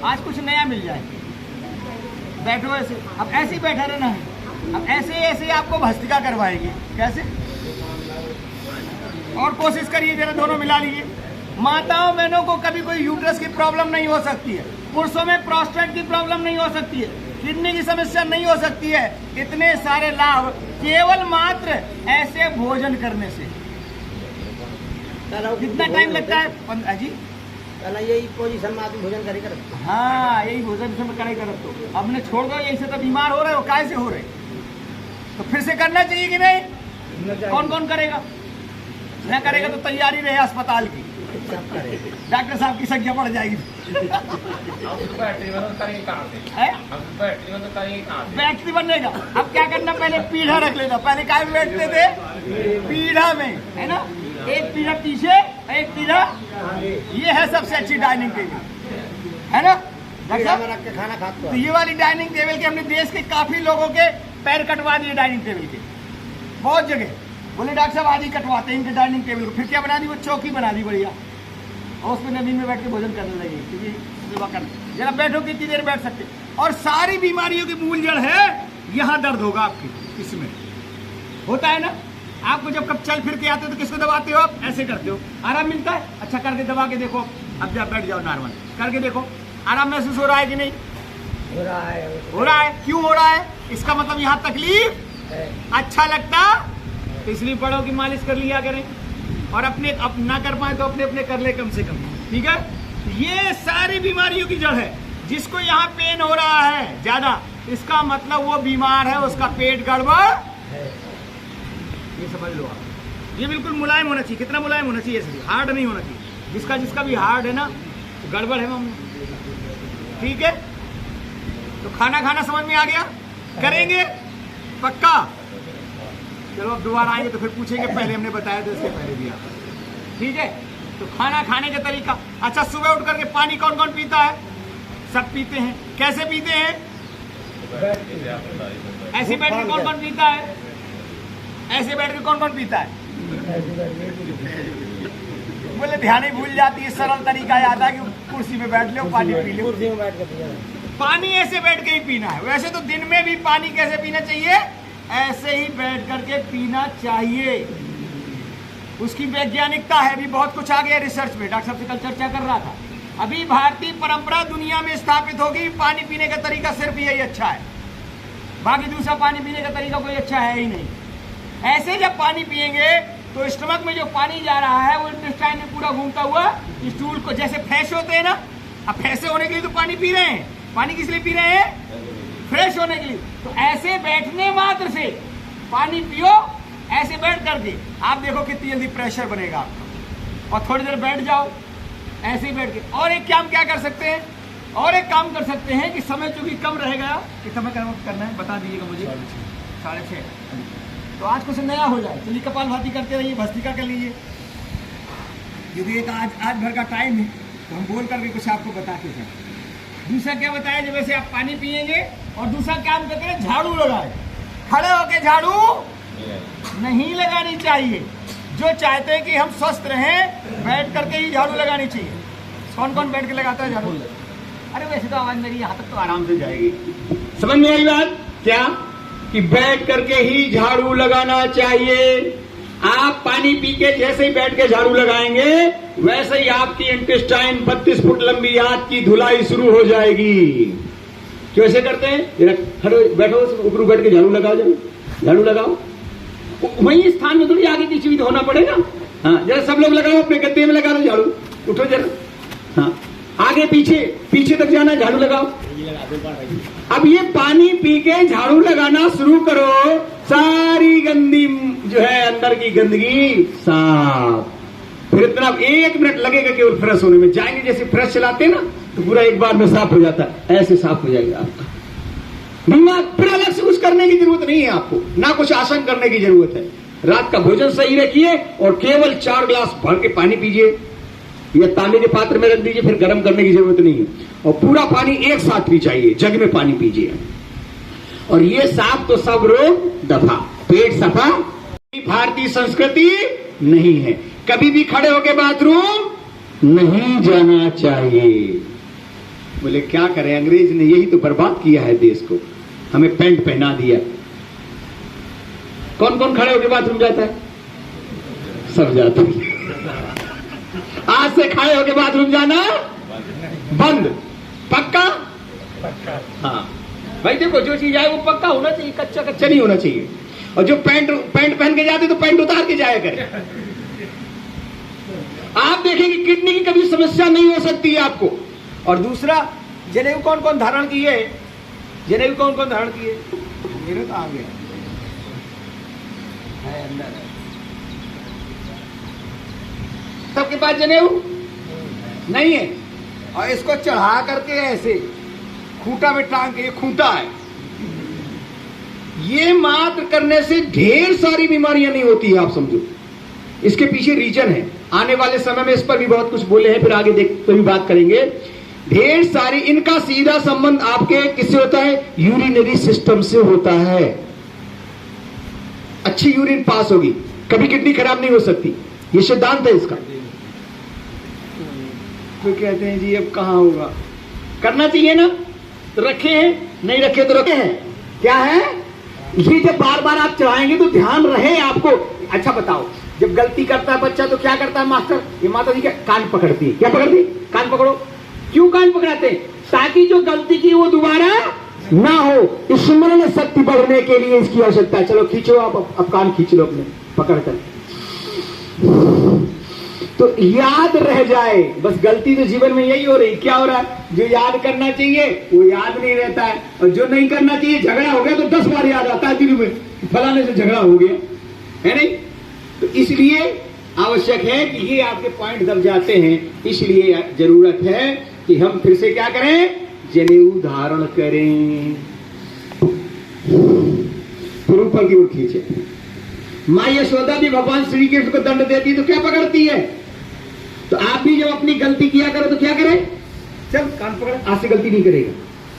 आज कुछ नया मिल जाए। बैठो ऐसे, अब ऐसे ही बैठा रहना है। अब ऐसे ऐसे आपको भस्त्रिका करवाएगी। कैसे? और कोशिश करिए जरा, दोनों मिला लीजिए। माताओं बहनों को कभी कोई यूट्रस की प्रॉब्लम नहीं हो सकती है, पुरुषों में प्रोस्टेट की प्रॉब्लम नहीं हो सकती है, किडनी की समस्या नहीं हो सकती है। इतने सारे लाभ केवल मात्र ऐसे भोजन करने से। कितना टाइम लगता है? 15 जी। यही पोजीशन में आदमी भोजन करेगा। हाँ, यही भोजन से मैं करे तो अब ने छोड़ दो। यही से तो बीमार हो रहे हो, काय से हो रहे? तो फिर से करना चाहिए कि नहीं? कौन कौन करेगा? न करेगा तो तैयारी रहे अस्पताल की, डॉक्टर साहब की संख्या बढ़ जाएगी। बैटरी बनेगा। अब क्या करना, पहले पीढ़ा रख लेना। पहले क्या बैठते थे? पीढ़ा में, है ना? एक पीढ़ा पीछे, एक पीढ़ा। ये है सबसे अच्छी डाइनिंग टेबल, है ना? रख के खाना खाते। तो ये वाली डाइनिंग टेबल के हमने देश के काफी लोगों के पैर कटवा दिए डाइनिंग टेबल के, बहुत जगह। बोले डॉक्टर साहब आज ही कटवाते हैं इनके डाइनिंग टेबल को। फिर क्या बना दी? वो चौकी बना दी बढ़िया, और उस पर नदी में बैठ के भोजन करने लगे। क्योंकि सेवा करना, जरा बैठो कितनी देर बैठ सकते। और सारी बीमारियों की मूल जड़ है यहाँ दर्द होगा आपकी, इसमें होता है ना। आपको जब कब चल फिर के आते हो तो किसको दबाते हो? आप ऐसे करते हो, आराम मिलता है। अच्छा करके दबा के देखो। अब जब बैठ जाओ नॉर्मल करके देखो, आराम महसूस हो रहा है कि नहीं? हो रहा है। हो रहा है। क्यों हो रहा है? इसका मतलब यहाँ तकलीफ अच्छा लगता, तो इसलिए बड़ों की मालिश कर लिया करें। और अपने अब ना कर पाए तो अपने अपने कर ले कम से कम, ठीक है? ये सारी बीमारियों की जड़ है। जिसको यहाँ पेन हो रहा है ज्यादा, इसका मतलब वो बीमार है, उसका पेट गड़बड़ है। ये समझ लो आप। ये बिल्कुल मुलायम होना चाहिए। कितना मुलायम होना चाहिए? ऐसे हार्ड नहीं होना चाहिए। जिसका जिसका भी हार्ड है ना, तो गड़बड़ है मामला, ठीक है? तो खाना खाना समझ में आ गया? करेंगे पक्का? चलो अब दोबारा आएंगे तो फिर पूछेंगे, पहले हमने बताया था इसके पहले भी आप, ठीक है? तो खाना खाने का तरीका। अच्छा, सुबह उठ करके पानी कौन कौन पीता है? सब पीते हैं। कैसे पीते हैं? ऐसे बैठ के कौन कौन पीता है? ऐसे बैठ के कौन कौन पीता है? बोले ध्यान ही भूल जाती है। सरल तरीका याद है कि कुर्सी पे बैठ लो, पानी पी लो। कुर्सी में बैठ के पानी ऐसे बैठ के ही पीना है। वैसे तो दिन में भी पानी कैसे पीना चाहिए? ऐसे ही बैठ करके पीना चाहिए। उसकी वैज्ञानिकता है, अभी बहुत कुछ आ गया रिसर्च में। डॉक्टर साहब से कल चर्चा कर रहा था। अभी भारतीय परंपरा दुनिया में स्थापित होगी, पानी पीने का तरीका सिर्फ यही अच्छा है, बाकी दूसरा पानी पीने का तरीका कोई अच्छा है ही नहीं। ऐसे जब पानी पिएंगे तो स्टमक में जो पानी जा रहा है वो इंटेस्टाइन में पूरा घूमता हुआ स्टूल को, जैसे फ्रेश होते हैं ना, अब फ्रेश होने के लिए तो पानी पी रहे हैं। पानी किस लिए पी रहे हैं? फ्रेश होने के लिए। तो ऐसे बैठने मात्र से पानी पियो, ऐसे बैठ करके आप देखो कितनी जल्दी प्रेशर बनेगा आपका। और थोड़ी देर बैठ जाओ ऐसे ही बैठ के। और एक काम क्या कर सकते हैं? और एक काम कर सकते हैं कि समय चूंकि कम रहेगा, कि समय करना है बता दीजिएगा मुझे। 6:30। तो आज कुछ नया हो जाए। चलिए कपालभाति करते रहिए, भस्त्रिका कर लीजिए। यदि एक आज भर का टाइम है तो हम बोल करके कुछ आपको बताते हैं। दूसरा क्या बताया? जब वैसे आप पानी पिएंगे। और दूसरा काम करते हैं, झाड़ू लगाए। खड़े होके झाड़ू नहीं लगानी चाहिए। जो चाहते हैं कि हम स्वस्थ रहें, बैठ करके ही झाड़ू लगानी चाहिए। कौन कौन बैठ के लगाता है झाड़ू? अरे वैसे तो आवाज मेरी यहाँ तक तो आराम से जाएगी। समझ में आई बात? क्या कि बैठ करके ही झाड़ू लगाना चाहिए। आप पानी पी के जैसे ही बैठ के झाड़ू लगाएंगे, वैसे ही आपकी इंटेस्टाइन 32 फुट लंबी आंत की धुलाई शुरू हो जाएगी। क्यों ऐसे करते हैं? खड़े बैठो, ऊपर बैठ के झाड़ू लगाओ। झाड़ू लगाओ वही स्थान में, थोड़ी आगे पीछे भी तो होना पड़ेगा। हाँ, जरा सब लोग लगाओ, अपने गद्दे में लगा दो झाड़ू। उठो जरा। हाँ, आगे पीछे तक जाना, झाड़ू लगाओ। अब ये पानी पी के झाड़ू लगाना शुरू करो, सारी गंदी जो है अंदर की गंदगी साफ। फिर इतना 1 मिनट लगेगा केवल फ्रेश होने में। जाएंगे जैसे फ्रेश चलाते हैं ना, तो पूरा एक बार में साफ हो जाता है। ऐसे साफ हो जाएगा आपका दिमाग। फिर अलग से कुछ करने की जरूरत नहीं है आपको, ना कुछ आसन करने की जरूरत है। रात का भोजन सही रखिए और केवल 4 ग्लास भर के पानी पीजिए, या तांबे के पात्र में रख दीजिए। फिर गर्म करने की जरूरत नहीं है। और पूरा पानी एक साथ पी चाहिए, जग में पानी पीजिए। और ये साफ तो सब रोग दफा, पेट सफा। भारतीय संस्कृति नहीं है। कभी भी खड़े होकर बाथरूम नहीं जाना चाहिए। बोले क्या करें, अंग्रेज ने यही तो बर्बाद किया है देश को, हमें पैंट पहना दिया। कौन कौन खड़े होकर बाथरूम जाता है? सब जाते हैं। आज से खड़े होकर बाथरूम जाना बंद। पक्का? हाँ भाई देखो, जो चीज आए वो पक्का होना चाहिए, कच्चा कच्चा नहीं होना चाहिए। और जो पैंट पहन के जाते तो पैंट उतार के जाया करें। आप देखेंगे किडनी की कभी समस्या नहीं हो सकती है आपको। और दूसरा, जनेऊ कौन कौन धारण किए? जनेऊ कौन कौन धारण किए? मेरे तो आ गया है अंदर है। सबके पास जनेऊ नहीं है। और इसको चढ़ा करके ऐसे खूंटा में टांग के, ये खूंटा है। ये मात्र करने से ढेर सारी बीमारियां नहीं होती है, आप समझो। इसके पीछे रीजन है, आने वाले समय में इस पर भी बहुत कुछ बोले हैं, फिर आगे देख तो भी बात करेंगे। ढेर सारी, इनका सीधा संबंध आपके किससे होता है? यूरिनरी सिस्टम से होता है। अच्छी यूरिन पास होगी, कभी किडनी खराब नहीं हो सकती, ये सिद्धांत है इसका। तो कहते हैं जी अब कहां होगा, करना चाहिए ना, तो रखे हैं, नहीं रखे तो रखे हैं। क्या है ये? जब बार बार आप चढ़ाएंगे तो ध्यान रहे आपको। अच्छा बताओ, जब गलती करता है बच्चा तो क्या करता है मास्टर? ये माता जी क्या कान पकड़ती है? क्या पकड़ती? कान पकड़ो। क्यों कान पकड़ाते हैं? ताकि जो गलती की वो दोबारा ना हो, स्मरण शक्ति बढ़ने के लिए इसकी आवश्यकता है। चलो खींचो आप, अब कान खींच लो अपने पकड़कर, तो याद रह जाए। बस गलती तो जीवन में यही हो रही। क्या हो रहा है? जो याद करना चाहिए वो याद नहीं रहता है, और जो नहीं करना चाहिए, झगड़ा हो गया तो 10 बार याद आता है दिल में, फलाने से झगड़ा हो गया है नहीं। तो इसलिए आवश्यक है कि ये आपके पॉइंट दब जाते हैं। इसलिए जरूरत है कि हम फिर से क्या करें? जनेऊ धारण करें। फिर ऊपर की ओर खींचे। मां यशोदा भी भगवान श्री कृष्ण को दंड देती है तो क्या पकड़ती है? तो आप भी जब अपनी गलती किया करो तो क्या करें? चल कान पकड़, आज से गलती नहीं करेगा।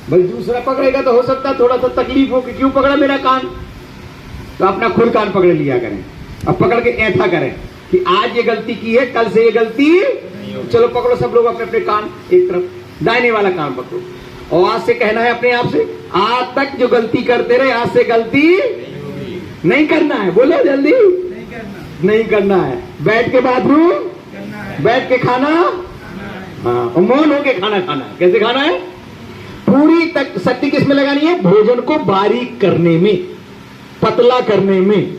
भाई दूसरा पकड़ेगा तो हो सकता है थोड़ा सा तकलीफ हो कि क्यों पकड़ा मेरा कान, तो अपना खुद कान पकड़ लिया करें। अब पकड़ के ऐसा करें कि आज ये गलती की है, कल से ये गलती, चलो पकड़ो सब लोग अपने अपने कान एक तरफ, दाहिने वाला कान पकड़ो, और आज से कहना है अपने आप से, आज तक जो गलती करते रहे आज से गलती नहीं करना है। बोलो जल्दी, नहीं करना है। बैठ के बाथरूम, बैठ के खाना, हाँ, और मौन होके खाना खाना है। कैसे खाना है? पूरी तक शक्ति किसमें लगानी है? भोजन को बारीक करने में, पतला करने में।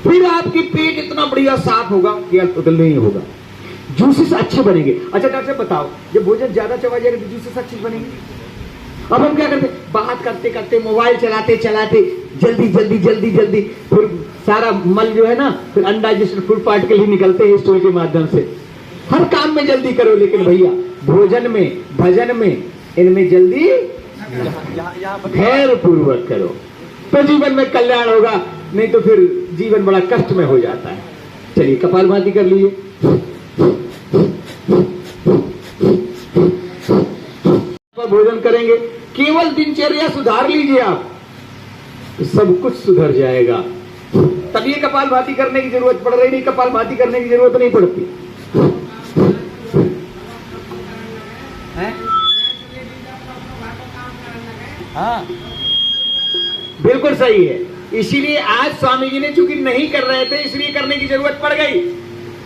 फिर आपकी पेट इतना बढ़िया साफ होगा कि उतल नहीं होगा, जूसेस अच्छे बनेंगे। अच्छा डॉक्टर साहब बताओ, जब भोजन ज्यादा चबा जाएगा तो जूसेस अच्छे बनेंगे? अब हम क्या करते? बात करते करते, मोबाइल चलाते चलाते, जल्दी जल्दी जल्दी जल्दी, फिर सारा मल जो है ना, फिर अनडाइजेस्टेड फूड पार्टिकल ही निकलते हैं स्टूल के माध्यम से। हर काम में जल्दी करो, लेकिन भैया भोजन में, भजन में, इनमें जल्दी धैर्य पूर्वक करो तो जीवन में कल्याण होगा, नहीं तो फिर जीवन बड़ा कष्ट में हो जाता है। चलिए कपालभाति कर लीजिए। भोजन करेंगे, केवल दिनचर्या सुधार लीजिए आप, सब कुछ सुधर जाएगा। तब ये कपालभाति करने की जरूरत पड़ रही नहीं, कपालभाति करने की जरूरत नहीं पड़ती है? हाँ बिल्कुल सही है। इसीलिए आज स्वामी जी ने चूंकि नहीं कर रहे थे, इसलिए करने की जरूरत पड़ गई।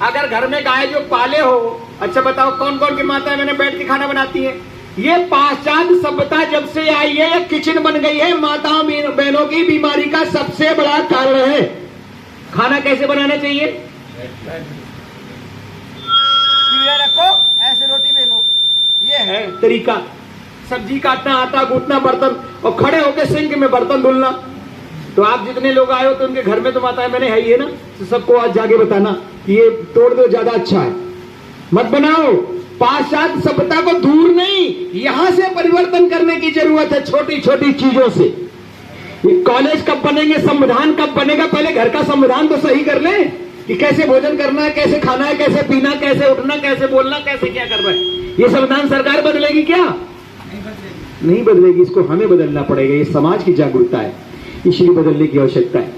अगर घर में गाय जो पाले हो, अच्छा बताओ कौन कौन की माताएं मैंने बैठ के खाना बनाती है? ये पाश्चात्य सभ्यता जब से आई है, ये किचन बन गई है, माताओं बहनों की बीमारी का सबसे बड़ा कारण है। खाना कैसे बनाना चाहिए? रखो, ऐसे रोटी बेलो, ये है तरीका। सब्जी काटना, आटा गूंथना, बर्तन, और खड़े होकर सिंक में बर्तन धुलना। तो आप जितने लोग आए हो तो उनके घर में तो माताएं मैंने है ही है ना, तो सबको आज जाके बताना कि ये तोड़ दो, ज्यादा अच्छा है, मत बनाओ। पाश्चात्य सभ्यता को दूर नहीं, यहां से परिवर्तन करने की जरूरत है, छोटी छोटी चीजों से। ये कॉलेज कब बनेंगे, संविधान कब बनेगा, पहले घर का संविधान तो सही कर ले कि कैसे भोजन करना है, कैसे खाना है, कैसे पीना, कैसे उठना, कैसे बोलना, कैसे क्या करना है। ये संविधान सरकार बदलेगी क्या? नहीं बदलेगी, इसको हमें बदलना पड़ेगा। ये समाज की जागरूकता है, इसलिए बदलने की आवश्यकता है।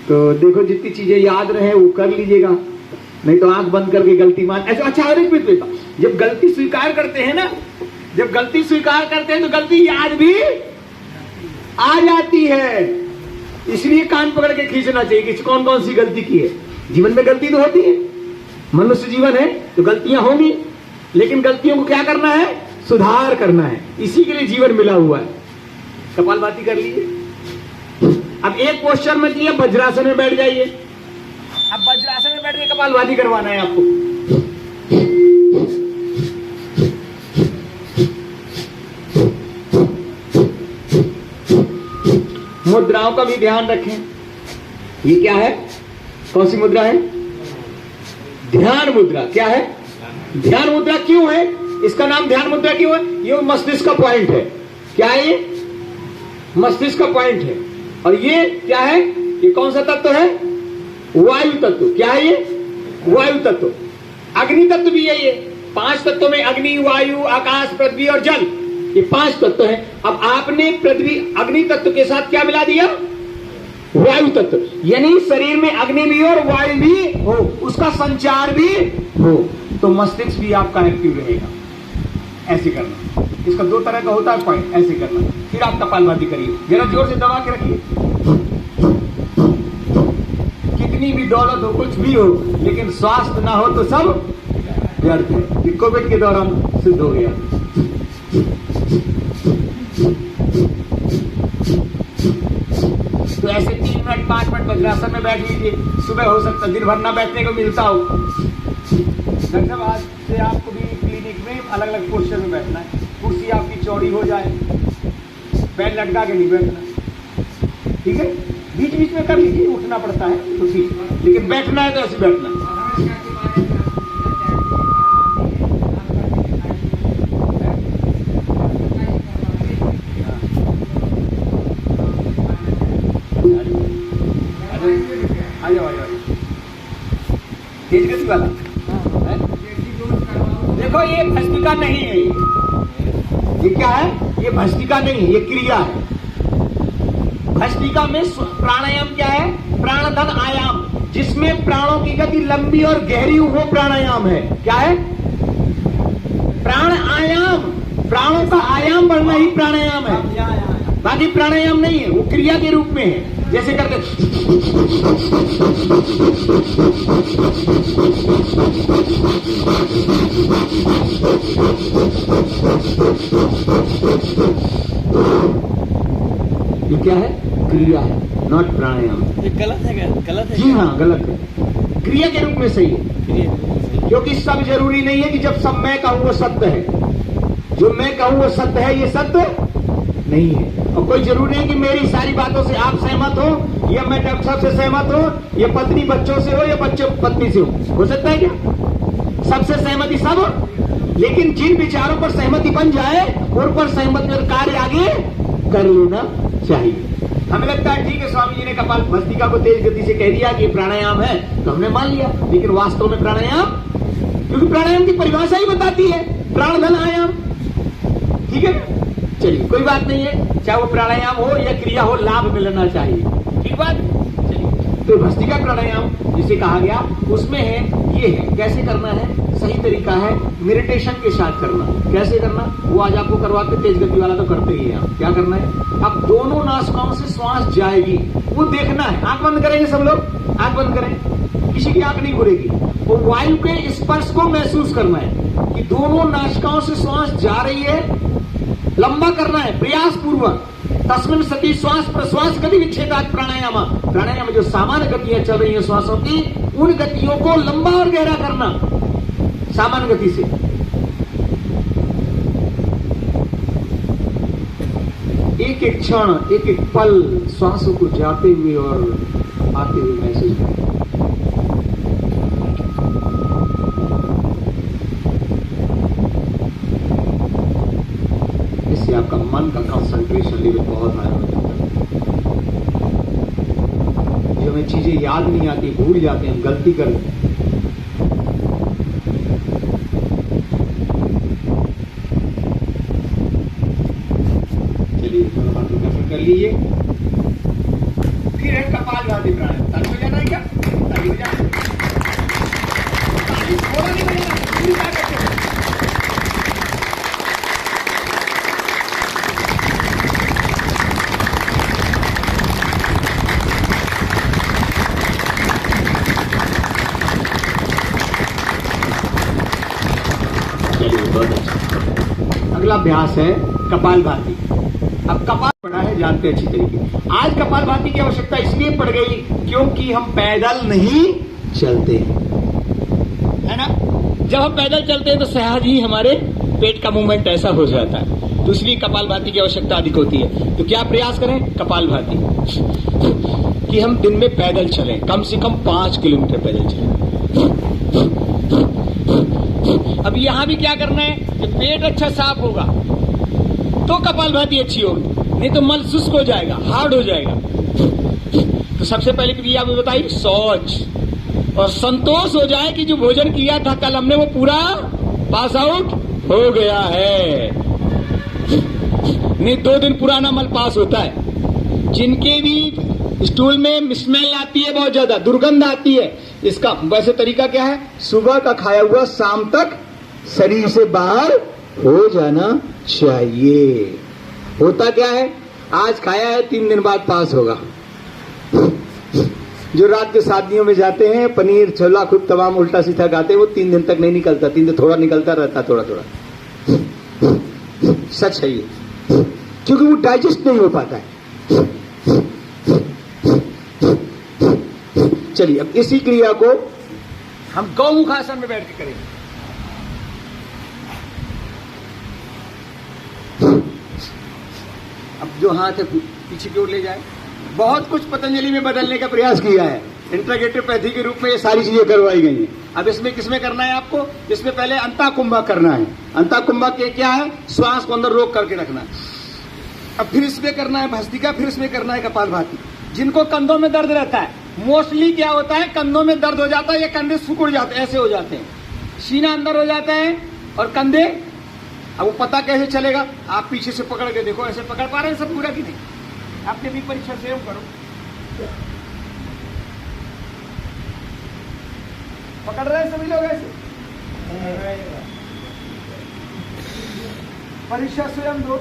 तो देखो जितनी चीजें याद रहे वो कर लीजिएगा, नहीं तो आंख बंद करके गलती मान ऐसे। अच्छा और एक मिनट जब गलती स्वीकार करते हैं ना, जब गलती स्वीकार करते हैं तो गलती याद भी आ जाती है। इसलिए कान पकड़ के खींचना चाहिए कि कौन कौन सी गलती की है। जीवन में गलती तो होती है, मनुष्य जीवन है तो गलतियां होंगी, लेकिन गलतियों को क्या करना है? सुधार करना है। इसी के लिए जीवन मिला हुआ है। कपालभाति कर लीजिए। अब एक पोस्चर में किया, वज्रासन में बैठ जाइए। अब वज्रासन में बैठ के कपालभाति करवाना है आपको। मुद्राओं का भी ध्यान रखें। ये क्या है? कौन सी मुद्रा है? ध्यान मुद्रा। क्या है? ध्यान मुद्रा क्यों है? इसका नाम ध्यान मुद्रा क्यों है? ये मस्तिष्क का पॉइंट है। क्या है ये? मस्तिष्क का पॉइंट है। और ये क्या है? ये कौन सा तत्व है? वायु तत्व। क्या है ये? वायु तत्व। अग्नि तत्व भी है। ये 5 तत्वों में अग्नि, वायु, आकाश, पृथ्वी और जल, ये 5 तत्व है। अब आपने पृथ्वी अग्नि तत्व के साथ क्या मिला दिया? वायु तत्व। यानी शरीर में अग्नि भी और वायु भी हो, उसका संचार भी हो, तो मस्तिष्क भी आपका एक्टिव रहेगा। ऐसे करना। इसका 2 तरह का होता है पॉइंट। ऐसे करना। फिर आप कपालभाति करिए। जरा जोर से दबा के रखिए। कितनी भी दौलत हो, कुछ भी हो, लेकिन स्वास्थ्य ना हो तो सब व्यर्थ है। ये कोविड के दौरान सिद्ध हो गया। तो ऐसे 3 मिनट 5 मिनट वज्रासन में बैठ लीजिए। सुबह हो सकता है, दिन भर ना बैठने को मिलता हो। डॉक्टर साहब, आज से आपको भी क्लिनिक में अलग अलग पोस्चर में बैठना है। कुर्सी आपकी चौड़ी हो जाए, पैर लटका के नहीं बैठना, ठीक है? बीच बीच में कर लीजिए, उठना पड़ता है तो ठीक, लेकिन बैठना है तो ऐसे बैठना है। तेज गति वाला है? देखो, ये भस्त्रिका नहीं है। ये क्या है? ये भस्त्रिका नहीं है, ये क्रिया है। भस्त्रिका में प्राणायाम क्या है? प्राणधन आयाम, जिसमें प्राणों की गति लंबी और गहरी हो, वो प्राणायाम है। क्या है? प्राण आयाम। प्राणों का आयाम बढ़ना ही प्राणायाम है, बाकी प्राणायाम नहीं है। वो क्रिया के रूप में है। जैसे करते ये क्या है? क्रिया है, नॉट प्राणायाम। ये गलत है क्या? गलत है? जी हाँ, गलत है। क्रिया के रूप में सही है, क्योंकि सब जरूरी नहीं है कि जब सब मैं कहूं वो सत्य है। जो मैं कहूं वो सत्य है, ये सत्य नहीं है। और कोई जरूरी नहीं कि मेरी सारी बातों से आप सहमत हो, या मैं डॉक्टर साहब से सहमत हो, या पत्नी बच्चों से हो, या बच्चों पत्नी से हो सकता है क्या? सबसे सहमति सब, लेकिन जिन विचारों पर सहमति बन जाए, उन पर सहमति और कार्य आगे कर लेना चाहिए। हमें लगता है ठीक है, स्वामी जी ने कपाल भस्त्रिका को तेज गति से कह दिया कि प्राणायाम है, तो हमने मान लिया, लेकिन वास्तव में प्राणायाम, क्योंकि प्राणायाम की परिभाषा ही बताती है प्राणधन आयाम, ठीक है? चलिए, कोई बात नहीं है, चाहे वो प्राणायाम हो या क्रिया हो, लाभ मिलना चाहिए, ठीक बात? चलिए, तो भस्त्रिका प्राणायाम जिसे कहा गया, उसमें है ये है कैसे करना है। सही तरीका है मेडिटेशन के साथ करना। कैसे करना वो आज आपको करवाते, तेज गति वाला तो करते ही हैं। क्या करना है? अब दोनों नासिकाओं से श्वास जाएगी, वो देखना है। आंख बंद करेंगे सब लोग, आंख बंद करें, किसी की आंख नहीं खुलेगी। वो वायु के स्पर्श को महसूस करना है कि दोनों नासिकाओं से श्वास जा रही है। लंबा करना है प्रयास पूर्वक। तस्मिन् सति श्वास प्रश्वास गति विच्छेदात प्राणायाम। प्राणायाम में जो सामान्य गतियां चल रही है श्वासों की, उन गतियों को लंबा और गहरा करना सामान्य गति से। एक एक क्षण, एक एक पल श्वासों को जाते हुए और आते हुए महसूस करें। इससे आपका मन का कंसंट्रेशन लेवल बहुत हाई हो जाता है। जो हमें चीजें याद नहीं आती, भूल जाते हैं, हम गलती करते हैं। कर लीजिए। फिर है कपालभाति प्राणायाम। ताली बजाना है क्या? ताली बजाना, ताली थोड़ा नहीं बजाना, पूरी ताकत से। अगला अभ्यास है कपालभाति। अब कपाल पढ़ा है, जानते अच्छी तरीके। आज कपालभाति की आवश्यकता इसलिए पड़ गई क्योंकि हम पैदल नहीं चलते, है ना। जब हम पैदल चलते हैं तो सहज ही हमारे पेट का मूवमेंट ऐसा हो जाता है, तो इसलिए कपालभाति की आवश्यकता अधिक होती है। तो क्या प्रयास करें कपालभाति कि हम दिन में पैदल चलें, कम से कम 5 किलोमीटर पैदल चलें। अब यहां भी क्या करना है कि पेट अच्छा साफ होगा तो कपालभाति अच्छी होगी, नहीं तो मल शुष्क हो जाएगा, हार्ड हो जाएगा। तो सबसे पहले क्रिया भी बताई शौच, और संतोष हो जाए कि जो भोजन किया था कल हमने वो पूरा पास आउट हो गया है। नहीं 2 दिन पुराना मल पास होता है। जिनके भी स्टूल में स्मेल आती है, बहुत ज्यादा दुर्गंध आती है, इसका वैसे तरीका क्या है, सुबह का खाया हुआ शाम तक शरीर से बाहर हो जाना चाहिए। होता क्या है, आज खाया है 3 दिन बाद पास होगा। जो रात के शादियों में जाते हैं, पनीर छोला खूब तमाम उल्टा सीधा खाते हैं, वो 3 दिन तक नहीं निकलता, 3 दिन थोड़ा निकलता रहता, थोड़ा थोड़ा। सच है ये, क्योंकि वो डाइजेस्ट नहीं हो पाता है। चलिए अब इसी क्रिया को हम गौमुख आसन में बैठ के करेंगे। अब जो हाथ है पीछे की ओर ले जाए। बहुत कुछ पतंजलि में बदलने का प्रयास किया है, इंटीग्रेटिव पैथी के रूप में ये सारी चीजें करवाई गई हैं। अब इसमें किसमें करना है आपको, इसमें पहले अंताकुंभक करना है। अंताकुंभक के क्या है, श्वास को अंदर रोक करके रखना है। अब फिर इसमें करना है भस्त्रिका, फिर इसमें करना है कपालभाति। जिनको कंधों में दर्द रहता है, मोस्टली क्या होता है, कंधों में दर्द हो जाता है या कंधे सिकुड़ जाते हैं, ऐसे हो जाते हैं, सीना अंदर हो जाता है और कंधे। अब वो पता कैसे चलेगा, आप पीछे से पकड़ के देखो, ऐसे पकड़ पा रहे हैं सब पूरा कि नहीं। आपने भी परीक्षा स्वयं करो, पकड़ रहे हैं सभी लोग ऐसे, परीक्षा स्वयं दो।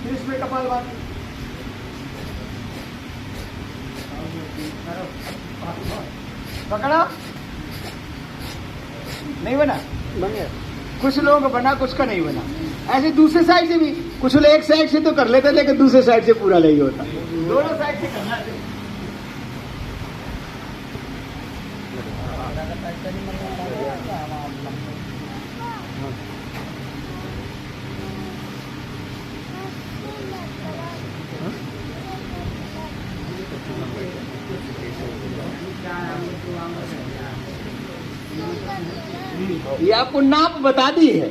फिर इसमें कपालभाति, पकड़ा नहीं बना, बन गया। कुछ लोग बना, कुछ का नहीं बना। ऐसे दूसरे साइड से भी कुछ लोग एक साइड से तो कर लेते, लेकिन दूसरे साइड से पूरा नहीं होता। दोनों साइड से करना है। ये आपको नाप बता दी है।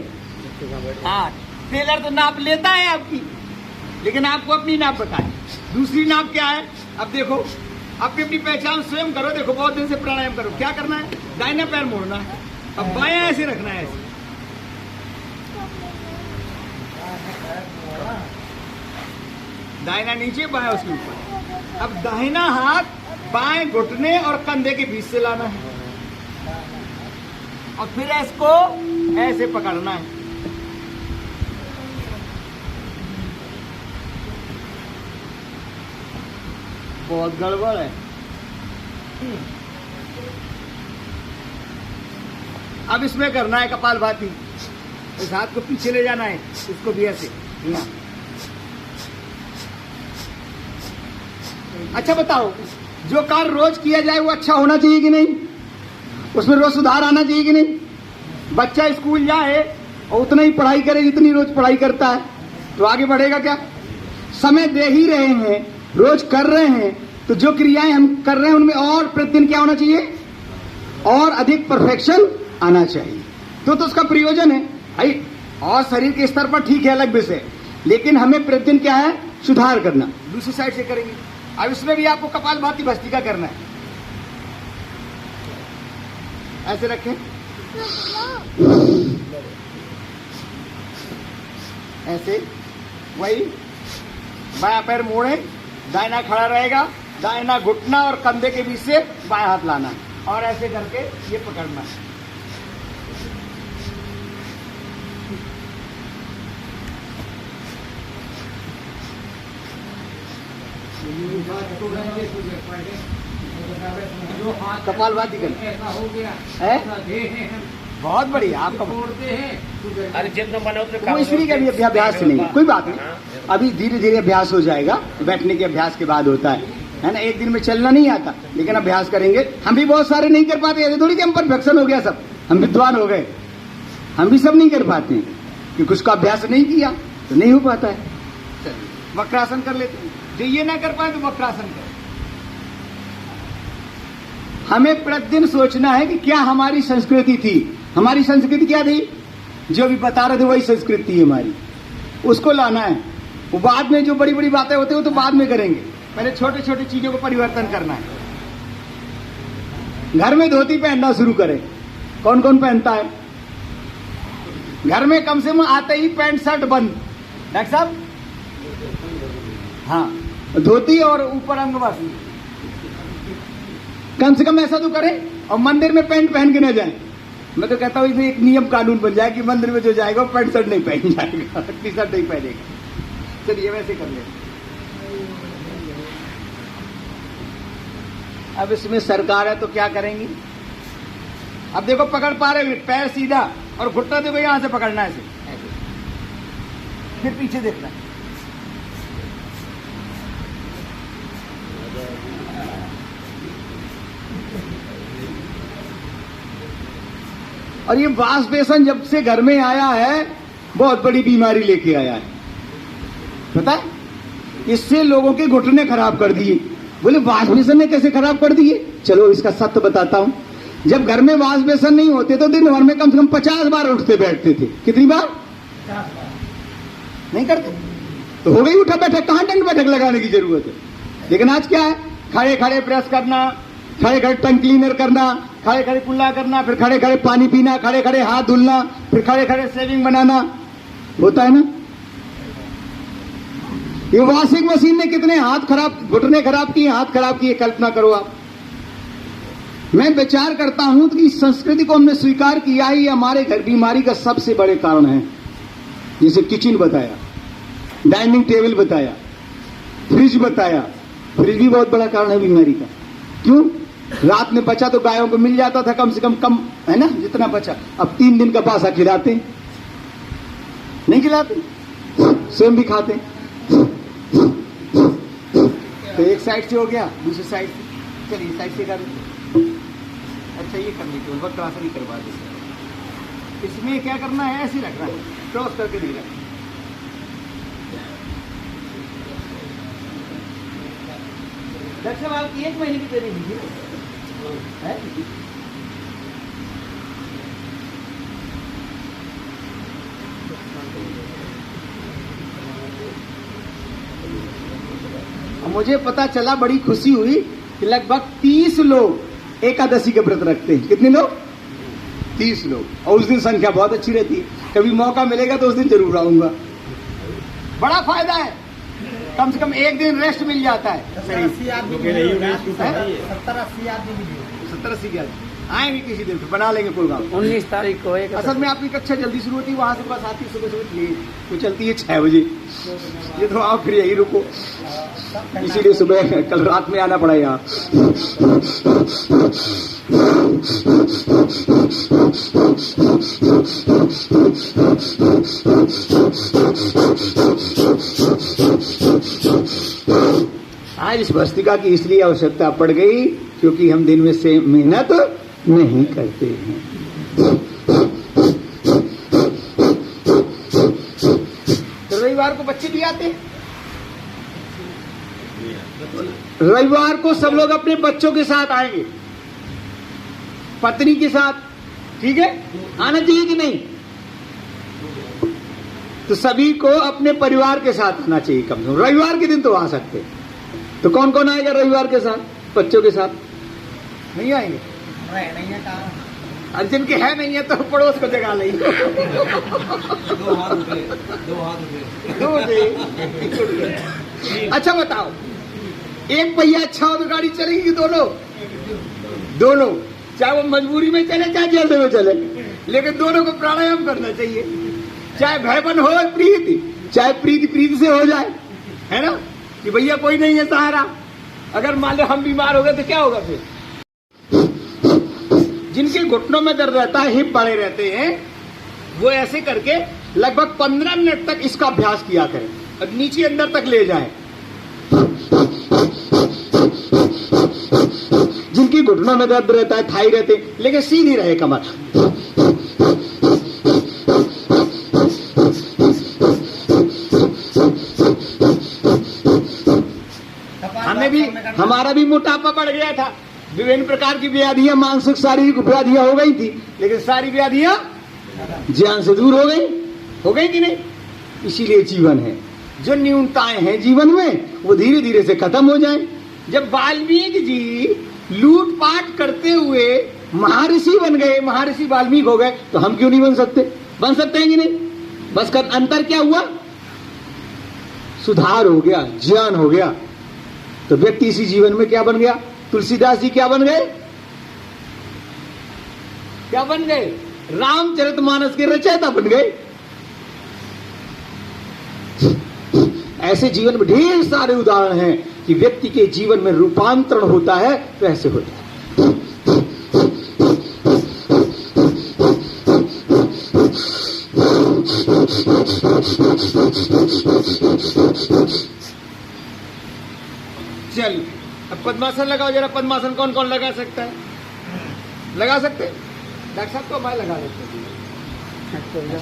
हाँ, टेलर तो नाप लेता है आपकी, लेकिन आपको अपनी नाप बताए। दूसरी नाप क्या है, अब देखो, अपनी अपनी पहचान स्वयं करो। देखो बहुत दिन से प्राणायाम करो, क्या करना है, दाहिना पैर मोड़ना है, अब बायां ऐसे रखना है, ऐसे दाहिना नीचे बायां उसके ऊपर। अब दाहिना हाथ बाएं घुटने और कंधे के बीच से लाना है और फिर इसको ऐसे पकड़ना है। बहुत गड़बड़ है। अब इसमें करना है कपालभाति। इस हाथ को पीछे ले जाना है, इसको भी ऐसे यहाँ। अच्छा बताओ, जो कार्य रोज किया जाए वो अच्छा होना चाहिए कि नहीं, उसमें रोज सुधार आना चाहिए कि नहीं। बच्चा स्कूल जाए और उतना ही पढ़ाई करे जितनी रोज पढ़ाई करता है, तो आगे बढ़ेगा क्या। समय दे ही रहे हैं, रोज कर रहे हैं, तो जो क्रियाएं हम कर रहे हैं उनमें और प्रतिदिन क्या होना चाहिए, और अधिक परफेक्शन आना चाहिए। तो उसका प्रयोजन है भाई। और शरीर के स्तर पर ठीक है, अलग विषय, लेकिन हमें प्रतिदिन क्या है, सुधार करना। दूसरी साइड से करेंगे। अब इसमें भी आपको कपालभाति भस्त्रिका करना है। ऐसे रखें, ऐसे, वही बायां पैर मोड़े, दाहिना खड़ा रहेगा, दाहिना घुटना और कंधे के बीच से बायां हाथ लाना है और ऐसे करके ये पकड़ना है। कपालभाति कर है बहुत बढ़िया आपका। अरे जितना बना उतना कोई स्त्री का भी अभ्यास नहीं, कोई बात नहीं, अभी धीरे धीरे अभ्यास हो जाएगा। बैठने के अभ्यास के बाद होता है ना। एक दिन में चलना नहीं आता, लेकिन अभ्यास करेंगे। हम भी बहुत सारे नहीं कर पाते, ऐसे थोड़ी कि हम परफेक्शन हो गया सब, हम विद्वान हो गए। हम भी सब नहीं कर पाते हैं, क्योंकि उसका अभ्यास नहीं किया तो नहीं हो पाता है। चलिए वक्रासन कर लेते हैं। जो ये ना कर पाए तो वक्रासन करें। हमें प्रतिदिन सोचना है कि क्या हमारी संस्कृति थी। हमारी संस्कृति क्या थी? जो भी बता रहे थे वही संस्कृति है हमारी, उसको लाना है। वो बाद में जो बड़ी बड़ी बातें होती है वो तो बाद में करेंगे, पहले छोटे छोटे चीजों को परिवर्तन करना है। घर में धोती पहनना शुरू करें। कौन कौन पहनता है घर में? कम से कम आते ही पैंट शर्ट बंद। डॉक्टर साहब, हाँ, धोती और ऊपर अंगवस्त्र, कम से कम ऐसा तो करें। और मंदिर में पैंट पहन के न जाए। मैं तो कहता हूँ इसमें एक नियम कानून बन जाए कि मंदिर में जो जाएगा वो पैंट शर्ट नहीं पहन जाएगा, टी शर्ट नहीं पहनेगा। चलिए वैसे कर ले। अब इसमें सरकार है तो क्या करेंगी? अब देखो पकड़ पा रहे, पैर सीधा और घुटना देखो यहां से पकड़ना है, ऐसे फिर पीछे देखना। और ये वाश बेसन जब से घर में आया है बहुत बड़ी बीमारी लेके आया है, पता है? इससे लोगों के घुटने खराब कर दिए। बोले वाश बेसन ने कैसे खराब कर दिए? चलो इसका सत्य बताता हूं। जब घर में वाश बेसन नहीं होते तो दिन भर में कम से कम 50 बार उठते बैठते थे। कितनी बार? 50 बार। नहीं करते तो हो गई उठा बैठक। कहां दंड बैठक लगाने की जरूरत है? लेकिन आज क्या है? खड़े खड़े प्रेस करना, खड़े खड़े टंग क्लीनर करना, खड़े खड़े कुल्ला करना, फिर खड़े खड़े पानी पीना, खड़े खड़े हाथ धुलना, फिर खड़े खड़े सेविंग बनाना। होता है ना? ये वॉशिंग मशीन ने कितने हाथ खराब, घुटने खराब किए, हाथ खराब किए, कल्पना करो आप। मैं विचार करता हूं कि इस संस्कृति को हमने स्वीकार किया ही हमारे घर बीमारी का सबसे बड़े कारण है। जैसे किचन बताया, डाइनिंग टेबल बताया, फ्रिज बताया। फ्रिज भी बहुत बड़ा कारण है बीमारी का। क्यों? रात में बचा तो गायों को मिल जाता था कम से कम, है ना, जितना बचा। अब 3 दिन का पासा खिलाते नहीं? खिलाते, स्वयं भी खाते। तो एक साइड से हो गया, दूसरी साइड से। चलिए साइड से कर। अच्छा ये कर लीजिए, वक्रासन ही करवा दीजिए। इसमें क्या करना है? ऐसे रखना है, क्रॉस करके नहीं रखना। डॉक्टर साहब आपकी 1 महीने की ट्रेनिंग लीजिए है? मुझे पता चला, बड़ी खुशी हुई कि लगभग 30 लोग एकादशी के व्रत रखते हैं। कितने लोग? 30 लोग। और उस दिन संख्या बहुत अच्छी रहती है। कभी मौका मिलेगा तो उस दिन जरूर आऊंगा। बड़ा फायदा है, कम से कम एक दिन रेस्ट मिल जाता है। 70-80 आदमी 70-80 क्या आएंगे किसी दिन, फिर बना लेंगे प्रोग्राम। 19 तारीख को एक असल में आपकी कक्षा जल्दी शुरू होती है, वहां से बस आती है सुबह वो चलती है 6 बजे। ये तो आप फिर यही रुको, इसीलिए सुबह कल रात में आना पड़ा यहाँ। आज इस भस्त्रिका की इसलिए आवश्यकता पड़ गई क्योंकि हम दिन में से मेहनत नहीं करते हैं। तो रविवार को बच्चे भी आते हैं। रविवार को सब लोग अपने बच्चों के साथ आएंगे, पत्नी के साथ। ठीक है, आना चाहिए कि नहीं? तो सभी को अपने परिवार के साथ आना चाहिए। कम से कम रविवार के दिन तो आ सकते हैं। तो कौन कौन आएगा रविवार के साथ? बच्चों के साथ नहीं आएंगे? अर्जुन के है नहीं है तो पड़ोस को जगा लेंगे। 2 हाथ उठे। अच्छा बताओ, एक पहिया अच्छा हो तो गाड़ी चलेगी? दोनों, चाहे वो मजबूरी में चले चाहे जल्दी में चले, लेकिन दोनों को प्राणायाम करना चाहिए। चाहे भयबन हो प्रीति, चाहे प्रीति से हो जाए, है ना? कि भैया कोई नहीं है सहारा। अगर मान लो हम बीमार हो गए तो क्या होगा फिर? जिनके घुटनों में दर्द रहता है, हिप बड़े रहते हैं, वो ऐसे करके लगभग 15 मिनट तक इसका अभ्यास किया करें और नीचे अंदर तक ले जाएं। जिनकी घुटनों में दर्द रहता है, थाई रहते, लेकिन सीधी रहे कमर। हमारा भी मोटापा बढ़ गया था, विभिन्न प्रकार की व्याधियां, मानसिक शारीरिक व्याधियां हो गई थी, लेकिन सारी व्याधियां ज्ञान से दूर हो गई कि नहीं? इसीलिए जीवन है, जो न्यूनताएं हैं जीवन में वो धीरे धीरे से खत्म हो जाएं। जब वाल्मीकि जी लूटपाट करते हुए महर्षि बन गए, महर्षि वाल्मीकि हो गए, तो हम क्यों नहीं बन सकते? बन सकते हैं कि नहीं? बस कर अंतर क्या हुआ? सुधार हो गया, ज्ञान हो गया। तो व्यक्ति इसी जीवन में क्या बन गया? तुलसीदास जी क्या बन गए? क्या बन गए? रामचरितमानस के रचयिता बन गए। ऐसे जीवन में ढेर सारे उदाहरण हैं कि व्यक्ति के जीवन में रूपांतरण होता है, तो ऐसे होता है। चलिए अब पद्मासन लगाओ जरा। पद्मासन कौन कौन लगा सकता है? लगा सकते हैं? डॉक्टर साहब को मैं लगा देते हैं।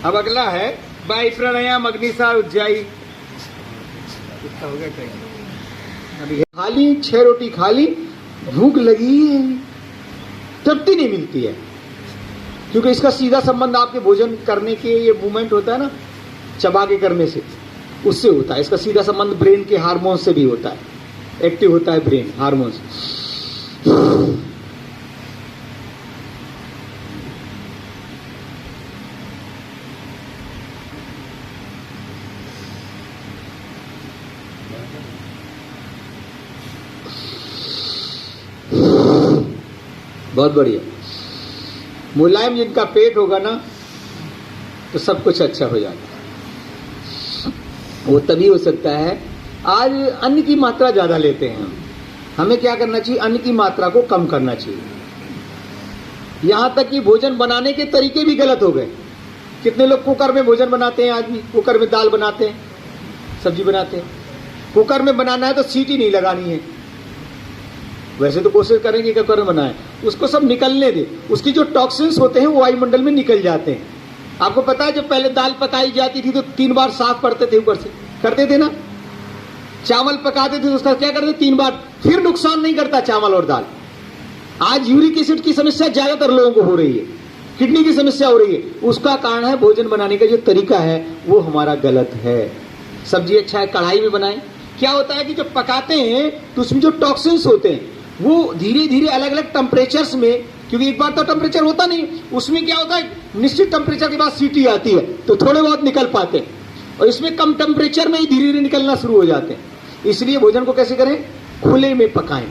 अब अगला है वायु प्राणायाम, अग्निसार, उज्जाई। कितना हो गया? कहीं अभी खाली 6 रोटी खाली, भूख लगी है, तृप्ति नहीं मिलती है, क्योंकि इसका सीधा संबंध आपके भोजन करने के ये मूवमेंट होता है ना, चबा के करने से, उससे होता है। इसका सीधा संबंध ब्रेन के हार्मोन से भी होता है, एक्टिव होता है ब्रेन हार्मोन्स। बहुत बढ़िया। मुलायम जिनका पेट होगा ना, तो सब कुछ अच्छा हो जाता है। वो तभी हो सकता है। आज अन्न की मात्रा ज्यादा लेते हैं हम, हमें क्या करना चाहिए? अन्न की मात्रा को कम करना चाहिए। यहां तक कि भोजन बनाने के तरीके भी गलत हो गए। कितने लोग कुकर में भोजन बनाते हैं, आदमी कुकर में दाल बनाते हैं, सब्जी बनाते हैं। कुकर में बनाना है तो सीटी नहीं लगानी है। वैसे तो कोशिश करेंगे कि कुकर में बनाए, उसको सब निकलने दे। उसकी जो टॉक्सिन्स होते हैं वो वायुमंडल में निकल जाते हैं। आपको पता है जब पहले दाल पकाई जाती थी तो 3 बार साफ करते थे, ऊपर से करते थे ना। चावल पकाते थे तो उसका क्या करते? 3 बार, फिर नुकसान नहीं करता चावल और दाल। आज यूरिक एसिड की समस्या ज्यादातर लोगों को हो रही है, किडनी की समस्या हो रही है। उसका कारण है भोजन बनाने का जो तरीका है वो हमारा गलत है। सब्जी अच्छा है कढ़ाई में बनाएं। क्या होता है कि जब पकाते हैं तो उसमें जो टॉक्सिन्स होते हैं वो धीरे धीरे अलग अलग टेम्परेचर्स में, क्योंकि एक बार तो टेम्परेचर होता नहीं, उसमें क्या होता है निश्चित टेम्परेचर के बाद सीटी आती है तो थोड़े बहुत निकल पाते हैं, और इसमें कम टेम्परेचर में ही धीरे धीरे निकलना शुरू हो जाते हैं। इसलिए भोजन को कैसे करें? खुले में पकाएं,